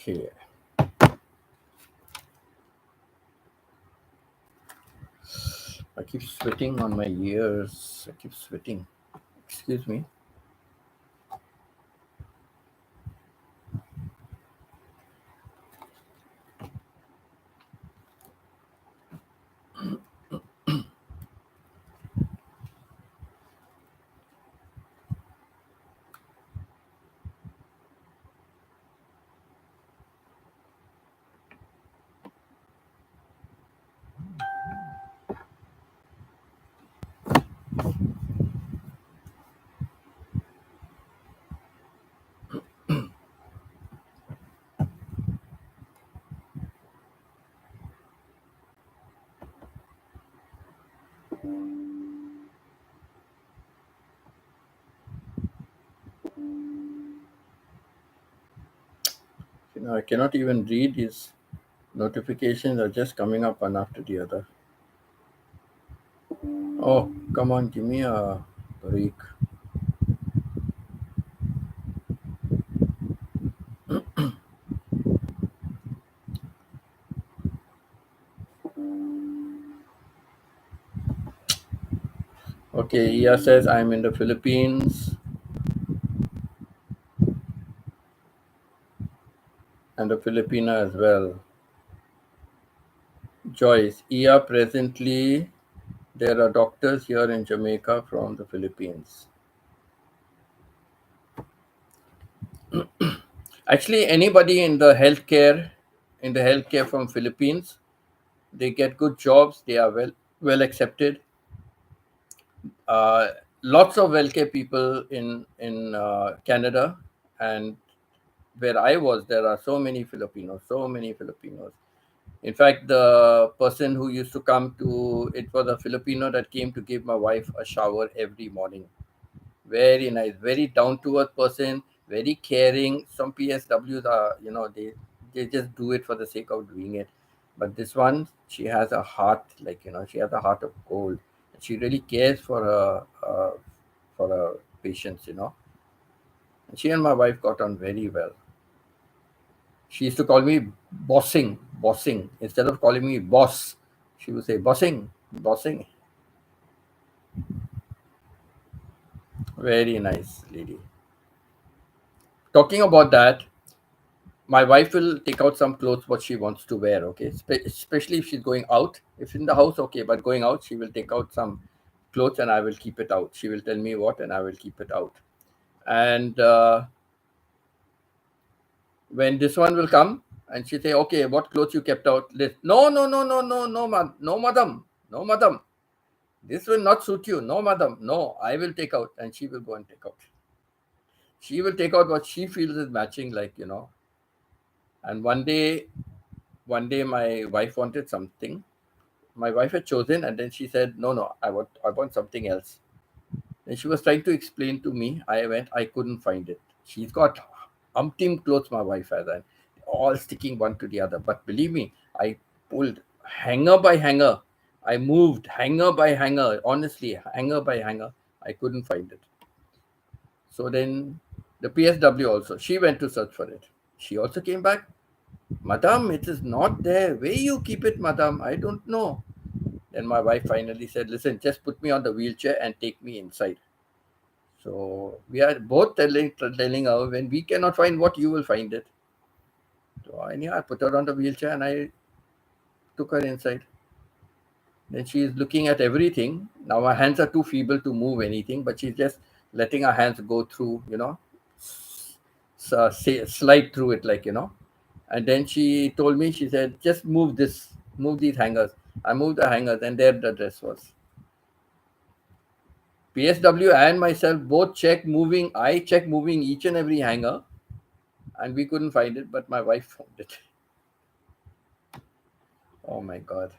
Okay. I keep sweating on my ears. I keep sweating. Excuse me. I cannot even read these notifications are just coming up one after the other. Oh, come on, give me a break. Okay, Ia says I'm in the Philippines and a Filipina as well. Joyce, Ia, presently there are doctors here in Jamaica from the Philippines. Actually, anybody in the healthcare from Philippines, they get good jobs. They are well accepted. Uh, Lots of well-care people in Canada, and where I was, there are so many Filipinos, so many Filipinos. In fact, the person who used to come to it was a Filipino that came to give my wife a shower every morning. Very nice, very down to earth person, very caring. Some PSWs are, they just do it for the sake of doing it. But this one, she has a heart, she has a heart of gold. She really cares for her patients. And she and my wife got on very well. She used to call me bossing. Instead of calling me boss, she would say bossing. Very nice lady. Talking about that, my wife will take out some clothes what she wants to wear. Okay, especially if she's going out. If in the house, okay, but going out, she will take out some clothes and I will keep it out. She will tell me what, and I will keep it out. And when this one will come, and she say, "Okay, what clothes you kept out?" No, no, no, no, no, no, no, madam, no, madam. This will not suit you. No, madam. No, I will take out. And she will go and take out. She will take out what she feels is matching, And one day my wife wanted something. My wife had chosen, and then she said, "No, no, I want something else." And she was trying to explain to me. I couldn't find it. She's got umpteen clothes, my wife has, and all sticking one to the other. But believe me, I pulled hanger by hanger. I moved hanger by hanger. Honestly, hanger by hanger. I couldn't find it. So then the PSW also, she went to search for it. She also came back. Madam, it is not there. Where you keep it, madam? I don't know. Then my wife finally said, "Listen, just put me on the wheelchair and take me inside." So we are both telling her, when we cannot find what, you will find it. So anyhow, I put her on the wheelchair and I took her inside. Then she is looking at everything. Now her hands are too feeble to move anything, but she's just letting her hands go through, slide through it, And then she told me, she said, "Just move these hangers." I moved the hangers, and there the dress was. PSW and myself both checked moving. I checked moving each and every hanger, and we couldn't find it, but my wife found it. Oh my God.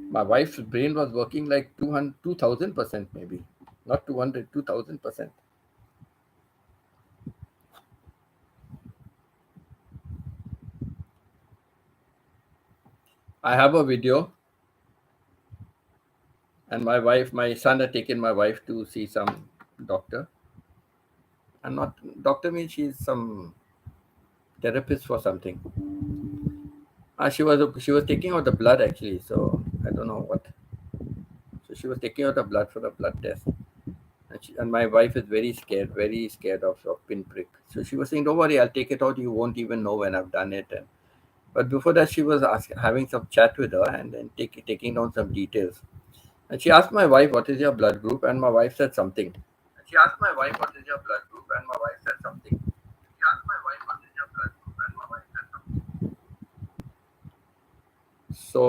My wife's brain was working like 200, 2000% maybe. Not 200, 2000%. I have a video, and my son had taken my wife to see some doctor. And not doctor means she's some. therapist for something. She was taking out the blood actually, so I don't know what. So she was taking out the blood for the blood test, and my wife is very scared of pinprick. So she was saying, "Don't worry, I'll take it out. You won't even know when I've done it." And but before that, she was having some chat with her and then taking down some details. And she asked my wife, "What is your blood group?" And my wife said something. She asked my wife, "What is your blood group?" And my wife said something. She asked my wife, "What is your blood group?" And my wife said something. So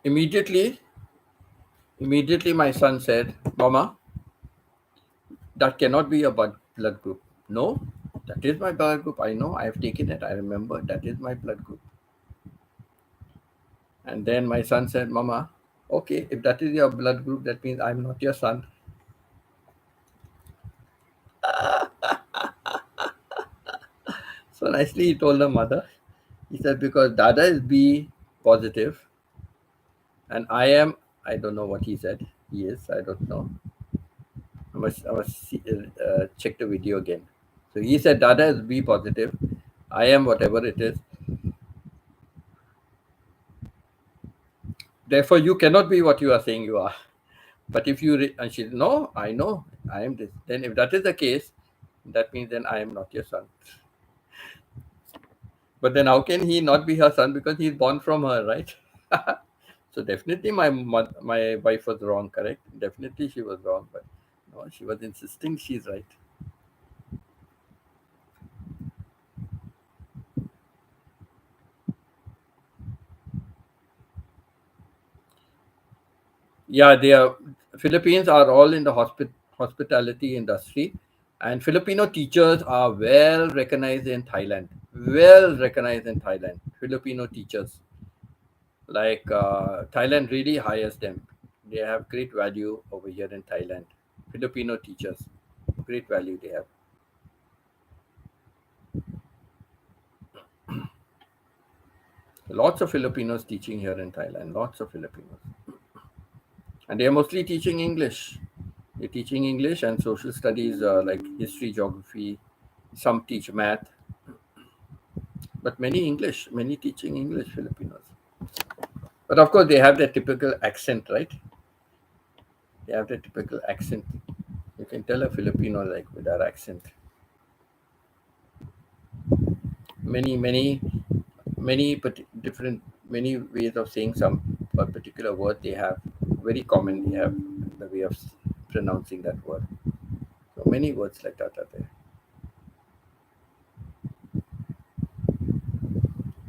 immediately, immediately my son said, "Mama, that cannot be your blood group." No, that is my blood group. I know. I have taken it. I remember. That is my blood group. And then my son said, "Mama, okay, if that is your blood group, that means I'm not your son." So nicely he told the mother. He said, "Because Dada is B positive and I don't know what he said. He is, I don't know. I must check the video again." So he said, "Dada is B positive. I am whatever it is. Therefore, you cannot be what you are saying you are." But if you, and she said, "No, I know, I am this." Then if that is the case, that means then I am not your son. But then how can he not be her son because he's born from her, right? So definitely my wife was wrong, correct? Definitely she was wrong, but no, she was insisting she's right. Yeah, they are. Philippines are all in the hospitality industry, and Filipino teachers are well recognized in Thailand. Well recognized in Thailand. Filipino teachers, like Thailand really hires them. They have great value over here in Thailand. Filipino teachers, great value they have. Lots of Filipinos teaching here in Thailand. Lots of Filipinos, and they are mostly teaching English. They're teaching English and social studies, like history, geography. Some teach math, but many teaching English Filipinos. But of course, they have their typical accent, right? They have their typical accent. You can tell a Filipino like with their accent. Many, different, many ways of saying some a particular word they have. Very common, they have the way of pronouncing that word. So many words like that are there.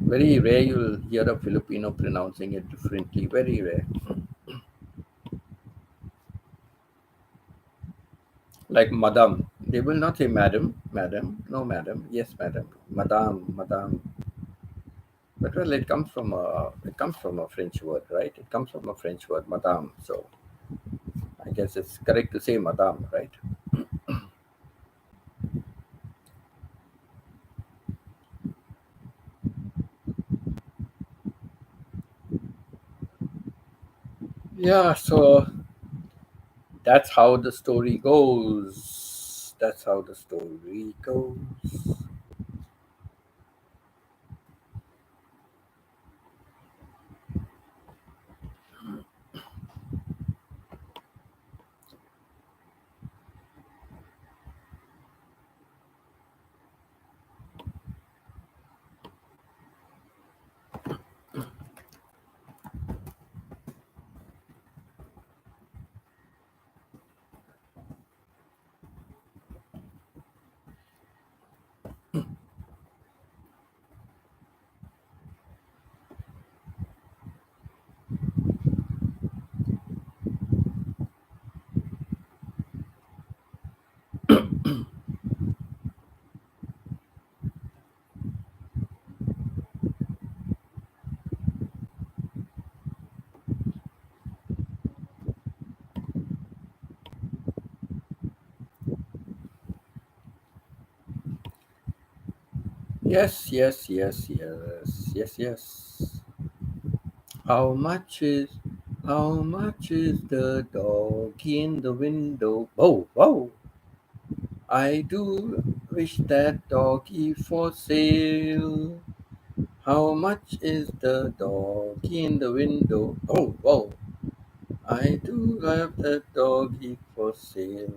Very rare you'll hear a Filipino pronouncing it differently. Very rare. Like madam. They will not say madam, madam, no madam, yes madam, madam, madam. But well, it comes from a French word, right? It comes from a French word, madame. So I guess it's correct to say madame, right? Yeah. So that's how the story goes. That's how the story goes. Yes, yes, yes, yes, yes, yes. How much is How much is the doggy in the window? Oh, wow. I do wish that doggy for sale. How much is the doggy in the window? Oh, wow. I do love that doggy for sale.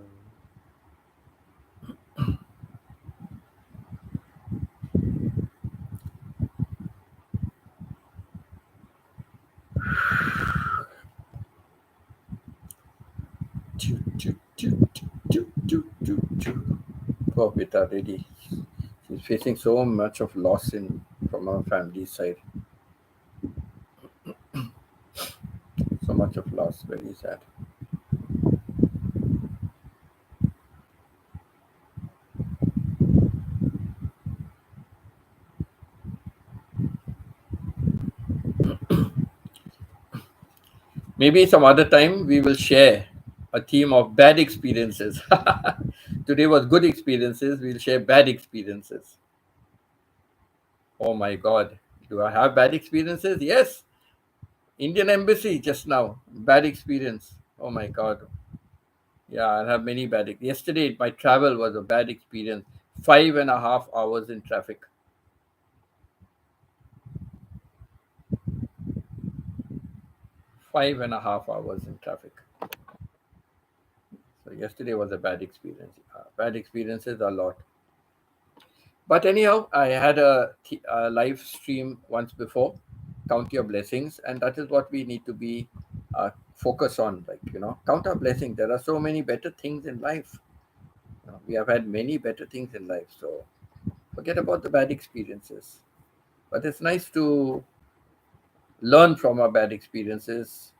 Choo, choo, choo, choo, choo, choo, choo, choo. Poor Vita really. She's facing so much of loss in from her family side. So much of loss. Very sad. Maybe some other time we will share a theme of bad experiences. Today was good experiences. We'll share bad experiences. Oh my God. Do I have bad experiences? Yes. Indian Embassy just now. Bad experience. Oh my God. Yeah, I have many bad. Yesterday, my travel was a bad experience. 5.5 hours in traffic. 5.5 hours in traffic. So yesterday was a bad experience. Bad experiences a lot. But anyhow, I had a live stream once before, count your blessings, and that is what we need to be focused on. Like count our blessings. There are so many better things in life. We have had many better things in life, so forget about the bad experiences. But it's nice to learn from our bad experiences.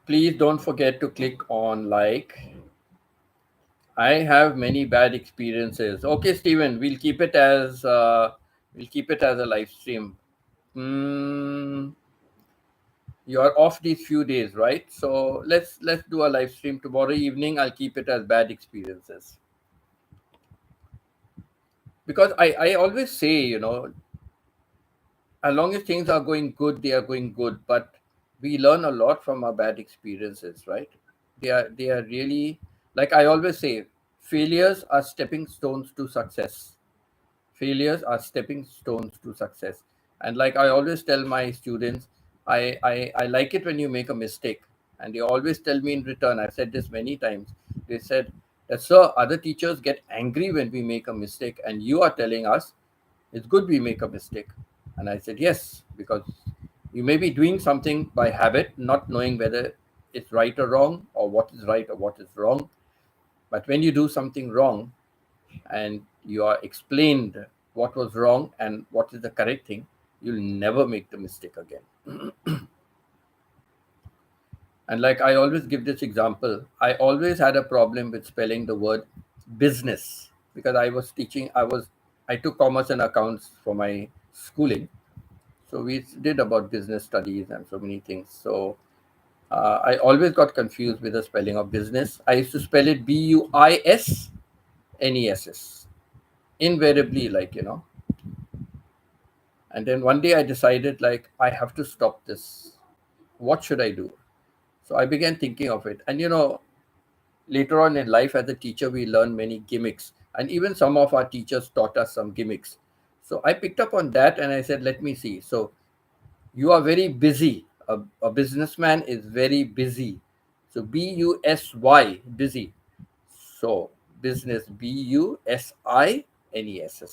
Please don't forget to click on like. I have many bad experiences. Okay, Steven, we'll keep it as a live stream. Mm, you're off these few days, right? So let's do a live stream tomorrow evening. I'll keep it as bad experiences because I always say as long as things are going good, they are going good. But we learn a lot from our bad experiences, right? They are really, like I always say, failures are stepping stones to success. Failures are stepping stones to success. And like I always tell my students, I like it when you make a mistake. And they always tell me in return, I've said this many times, they said that, sir, other teachers get angry when we make a mistake, and you are telling us it's good we make a mistake. And I said, yes, because you may be doing something by habit, not knowing whether it's right or wrong, or what is right or what is wrong. But when you do something wrong and you are explained what was wrong and what is the correct thing, you'll never make the mistake again. And like I always give this example, I always had a problem with spelling the word business because I took commerce and accounts for my schooling. So we did about business studies and so many things. So I always got confused with the spelling of business. I used to spell it Buisness, invariably, And then one day I decided, like, I have to stop this. What should I do? So I began thinking of it. And later on in life, as a teacher, we learn many gimmicks. And even some of our teachers taught us some gimmicks. So I picked up on that and I said, let me see. So you are very busy. A businessman is very busy. So Busy, busy. So business, Business.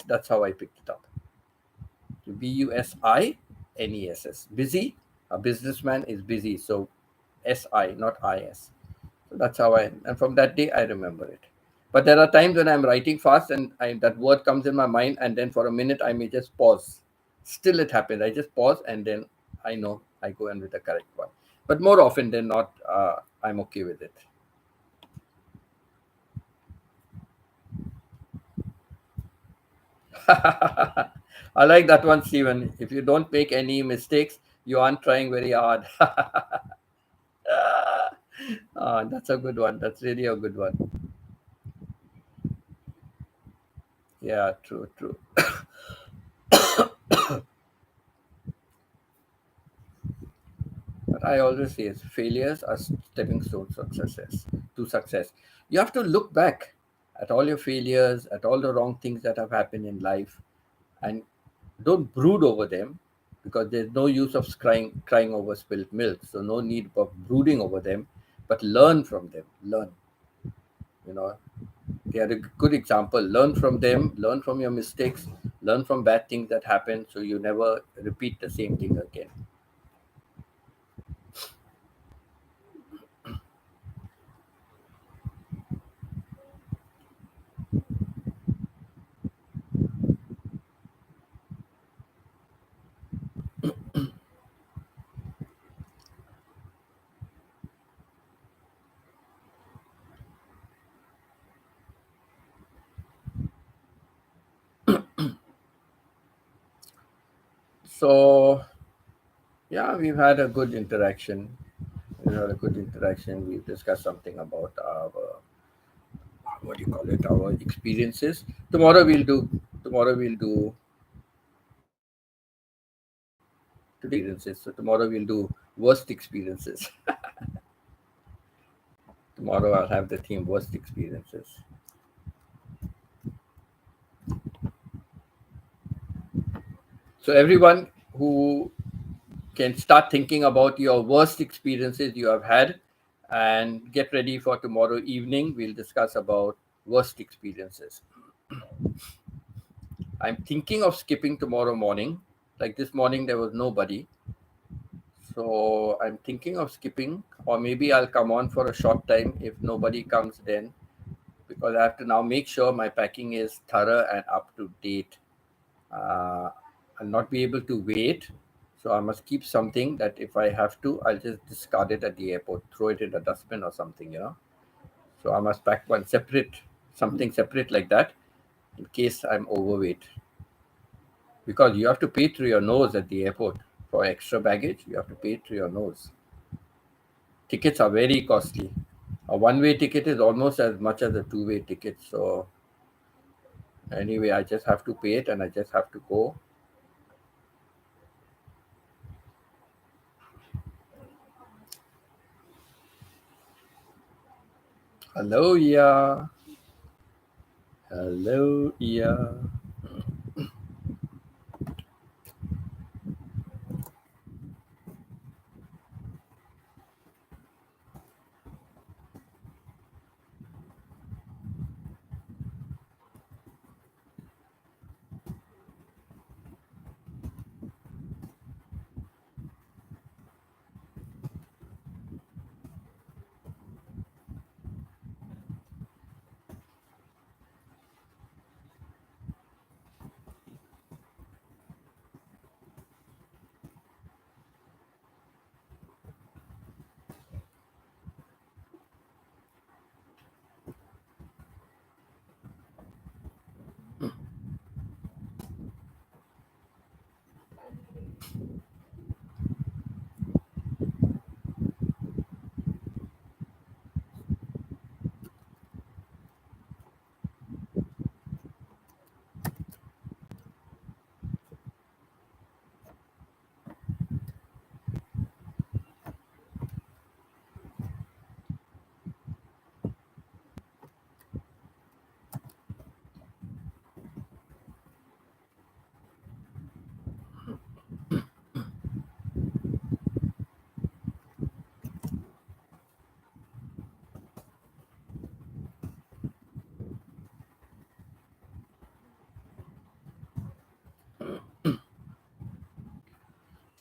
That's how I picked it up. Business. Busy. A businessman is busy. So SI, not IS. So that's how and from that day, I remember it. But there are times when I'm writing fast and that word comes in my mind, and then for a minute, I may just pause. Still, it happens. I just pause, and then I know I go in with the correct one. But more often than not, I'm okay with it. I like that one, Stephen. If you don't make any mistakes, you aren't trying very hard. That's a good one. That's really a good one. Yeah, true, true. But I always say is failures are stepping stones to success. You have to look back at all your failures, at all the wrong things that have happened in life, and don't brood over them because there's no use of crying over spilled milk. So no need of brooding over them, but learn from them. Learn. You know, they are a good example. Learn from them. Learn from your mistakes. Learn from bad things that happen, so you never repeat the same thing again. So yeah, we've had a good interaction. We had a good interaction. We've discussed something about our what do you call it, our experiences. Tomorrow we'll do today experiences. So tomorrow we'll do worst experiences. Tomorrow I'll have the theme worst experiences. So everyone who can start thinking about your worst experiences you have had and get ready for tomorrow evening. We'll discuss about worst experiences. I'm thinking of skipping tomorrow morning. Like this morning, there was nobody. So I'm thinking of skipping, or maybe I'll come on for a short time if nobody comes then, because I have to now make sure my packing is thorough and up to date. Uh, I'll not be able to wait. So I must keep something that if I have to, I'll just discard it at the airport, throw it in a dustbin or something. So I must pack something separate like that in case I'm overweight. Because you have to pay through your nose at the airport for extra baggage. You have to pay through your nose. Tickets are very costly. A one-way ticket is almost as much as a two-way ticket. So anyway, I just have to pay it and I just have to go. Hello, yeah. Hello, yeah.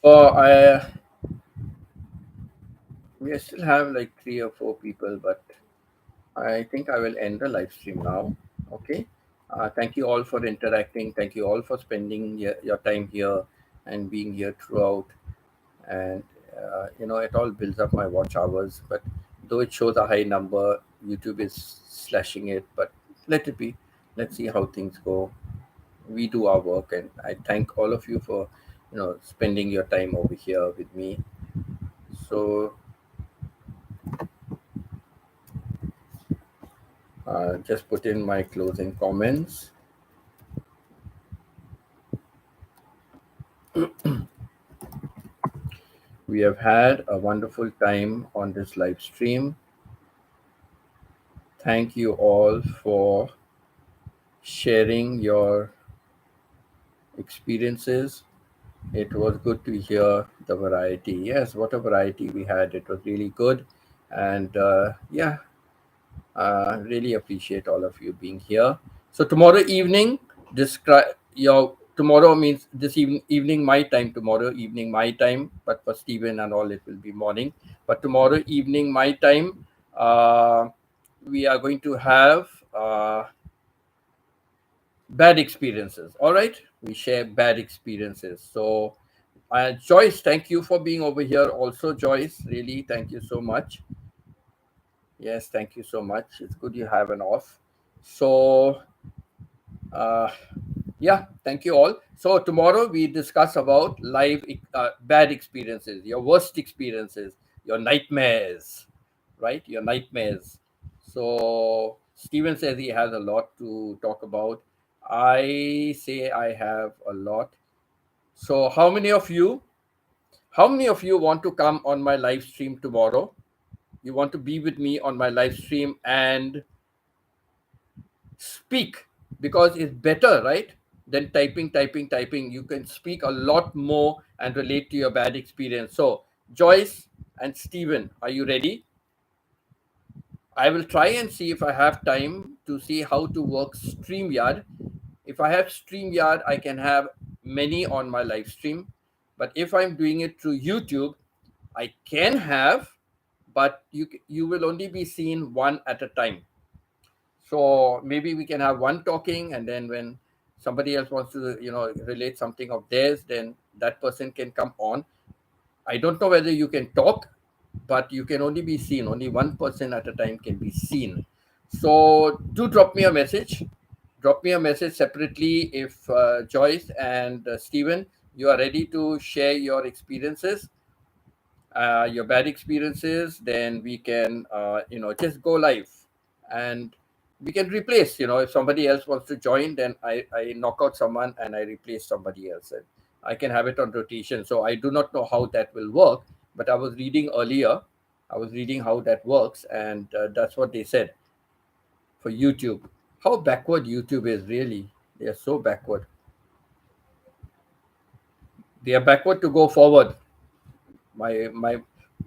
I we still have like 3 or 4 people, but I think I will end the live stream now. Okay. Thank you all for interacting. Thank you all for spending your time here and being here throughout. And it all builds up my watch hours. But though it shows a high number, YouTube is slashing it. But let it be. Let's see how things go. We do our work, and I thank all of you for spending your time over here with me. So just put in my closing comments. We have had a wonderful time on this live stream. Thank you all for sharing your experiences. It was good to hear the variety. Yes, what a variety we had. It was really good. And yeah, really appreciate all of you being here. So tomorrow evening, describe your tomorrow means this evening my time. Tomorrow evening my time, but for Stephen and all, it will be morning. But tomorrow evening my time, uh, we are going to have bad experiences. All right, we share bad experiences. So, Joyce, thank you for being over here. Also, Joyce, really, thank you so much. Yes, thank you so much. It's good you have an off. So, uh, yeah, thank you all. So tomorrow we discuss about bad experiences, your worst experiences, your nightmares, right? Your nightmares. So Steven says he has a lot to talk about. I say I have a lot. So how many of you want to come on my live stream tomorrow? You want to be with me on my live stream and speak, because it's better, right, than typing. You can speak a lot more and relate to your bad experience. So Joyce and Stephen, are you ready? I will try and see if I have time to see how to work StreamYard. If I have StreamYard, I can have many on my live stream. But if I'm doing it through YouTube, I can have, but you will only be seen one at a time. So maybe we can have one talking, and then when somebody else wants to, relate something of theirs, then that person can come on. I don't know whether you can talk, but you can only be seen. Only one person at a time can be seen. So do drop me a message. Drop me a message separately if Joyce and Stephen, you are ready to share your experiences, your bad experiences. Then we can, just go live, and we can replace. If somebody else wants to join, then I knock out someone and I replace somebody else, and I can have it on rotation. So I do not know how that will work, but I was reading earlier. I was reading how that works, and that's what they said for YouTube. How backward YouTube is, really. They are so backward. They are backward to go forward. My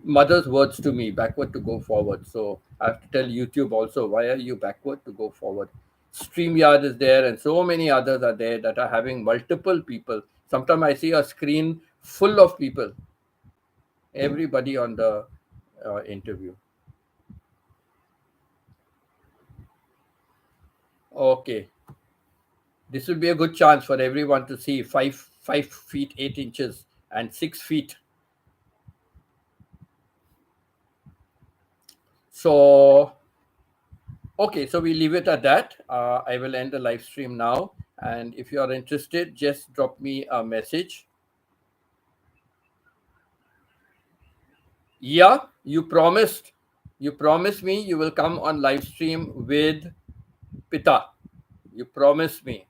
mother's words to me, backward to go forward. So I have to tell YouTube also, why are you backward to go forward? StreamYard is there, and so many others are there that are having multiple people. Sometimes I see a screen full of people, everybody on the interview. Okay, this will be a good chance for everyone to see 5 feet 8 inches and 6 feet. So okay, so we leave it at that. I will end the live stream now. And if you are interested, just drop me a message. Yeah, you promised. You promised me you will come on live stream with Pita. You promised me.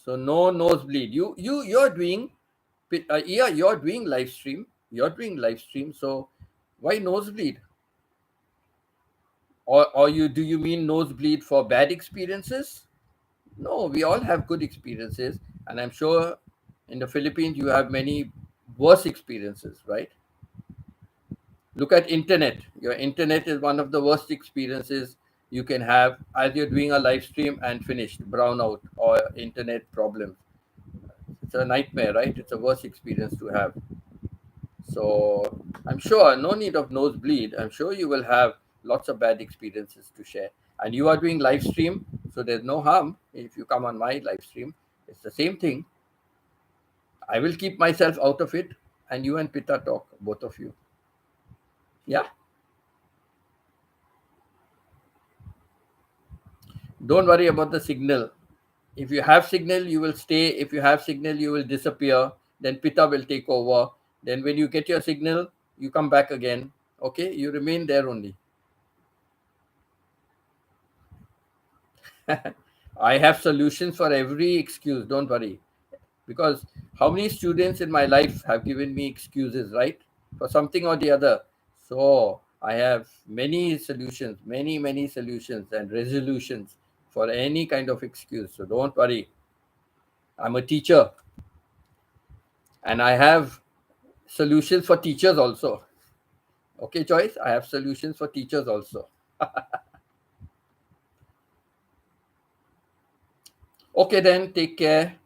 So no nosebleed. You're doing yeah, you're doing live stream. You're doing live stream. So why nosebleed? Or you do you mean nosebleed for bad experiences? No, we all have good experiences, and I'm sure in the Philippines you have many worse experiences, right? Look at internet. Your internet is one of the worst experiences you can have as you're doing a live stream and finished brownout or internet problems. It's a nightmare, right? It's a worse experience to have. So I'm sure no need of nosebleed. I'm sure you will have lots of bad experiences to share. And you are doing live stream, so there's no harm if you come on my live stream. It's the same thing. I will keep myself out of it, and you and Pita talk, both of you. Yeah. Don't worry about the signal. If you have signal, you will stay. If you have signal, you will disappear. Then Pita will take over. Then when you get your signal, you come back again. Okay, you remain there only. I have solutions for every excuse. Don't worry. Because how many students in my life have given me excuses, right? For something or the other. So I have many solutions, many solutions and resolutions for any kind of excuse. So don't worry. I'm a teacher and I have solutions for teachers also. Okay, Joyce? I have solutions for teachers also. Okay, then take care.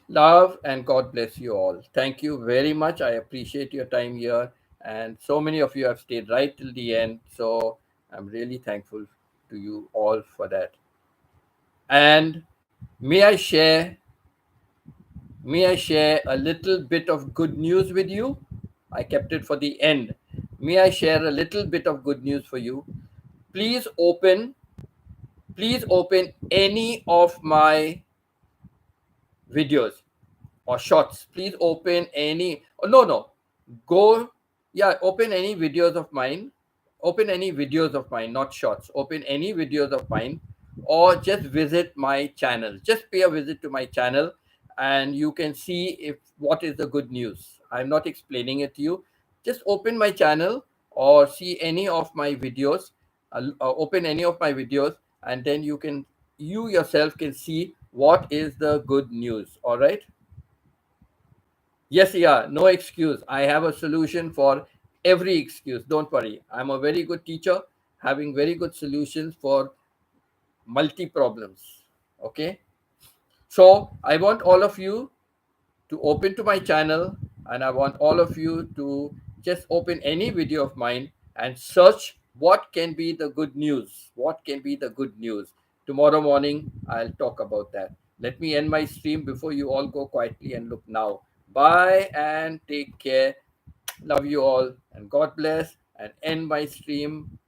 Love and God bless you all. Thank you very much. I appreciate your time here. And so many of you have stayed right till the end. So I'm really thankful to you all for that. And may I share may I share a little bit of good news with you? I kept it for the end. May I share a little bit of good news for you? Please open please open any of my videos or shots. Please open any. Oh, no, no. Go. Yeah, open any videos of mine. Open any videos of mine, not shots. Open any videos of mine, or just visit my channel. Just pay a visit to my channel, and you can see if what is the good news. I'm not explaining it to you. Just open my channel or see any of my videos. Open any of my videos, and then you yourself can see what is the good news. All right. Yes, yeah, no excuse. I have a solution for every excuse. Don't worry. I'm a very good teacher, having very good solutions for multi problems. Okay. So I want all of you to open to my channel, and I want all of you to just open any video of mine and search what can be the good news. What can be the good news? Tomorrow morning, I'll talk about that. Let me end my stream before you all go quietly and look now. Bye and take care. Love you all and God bless, and end my stream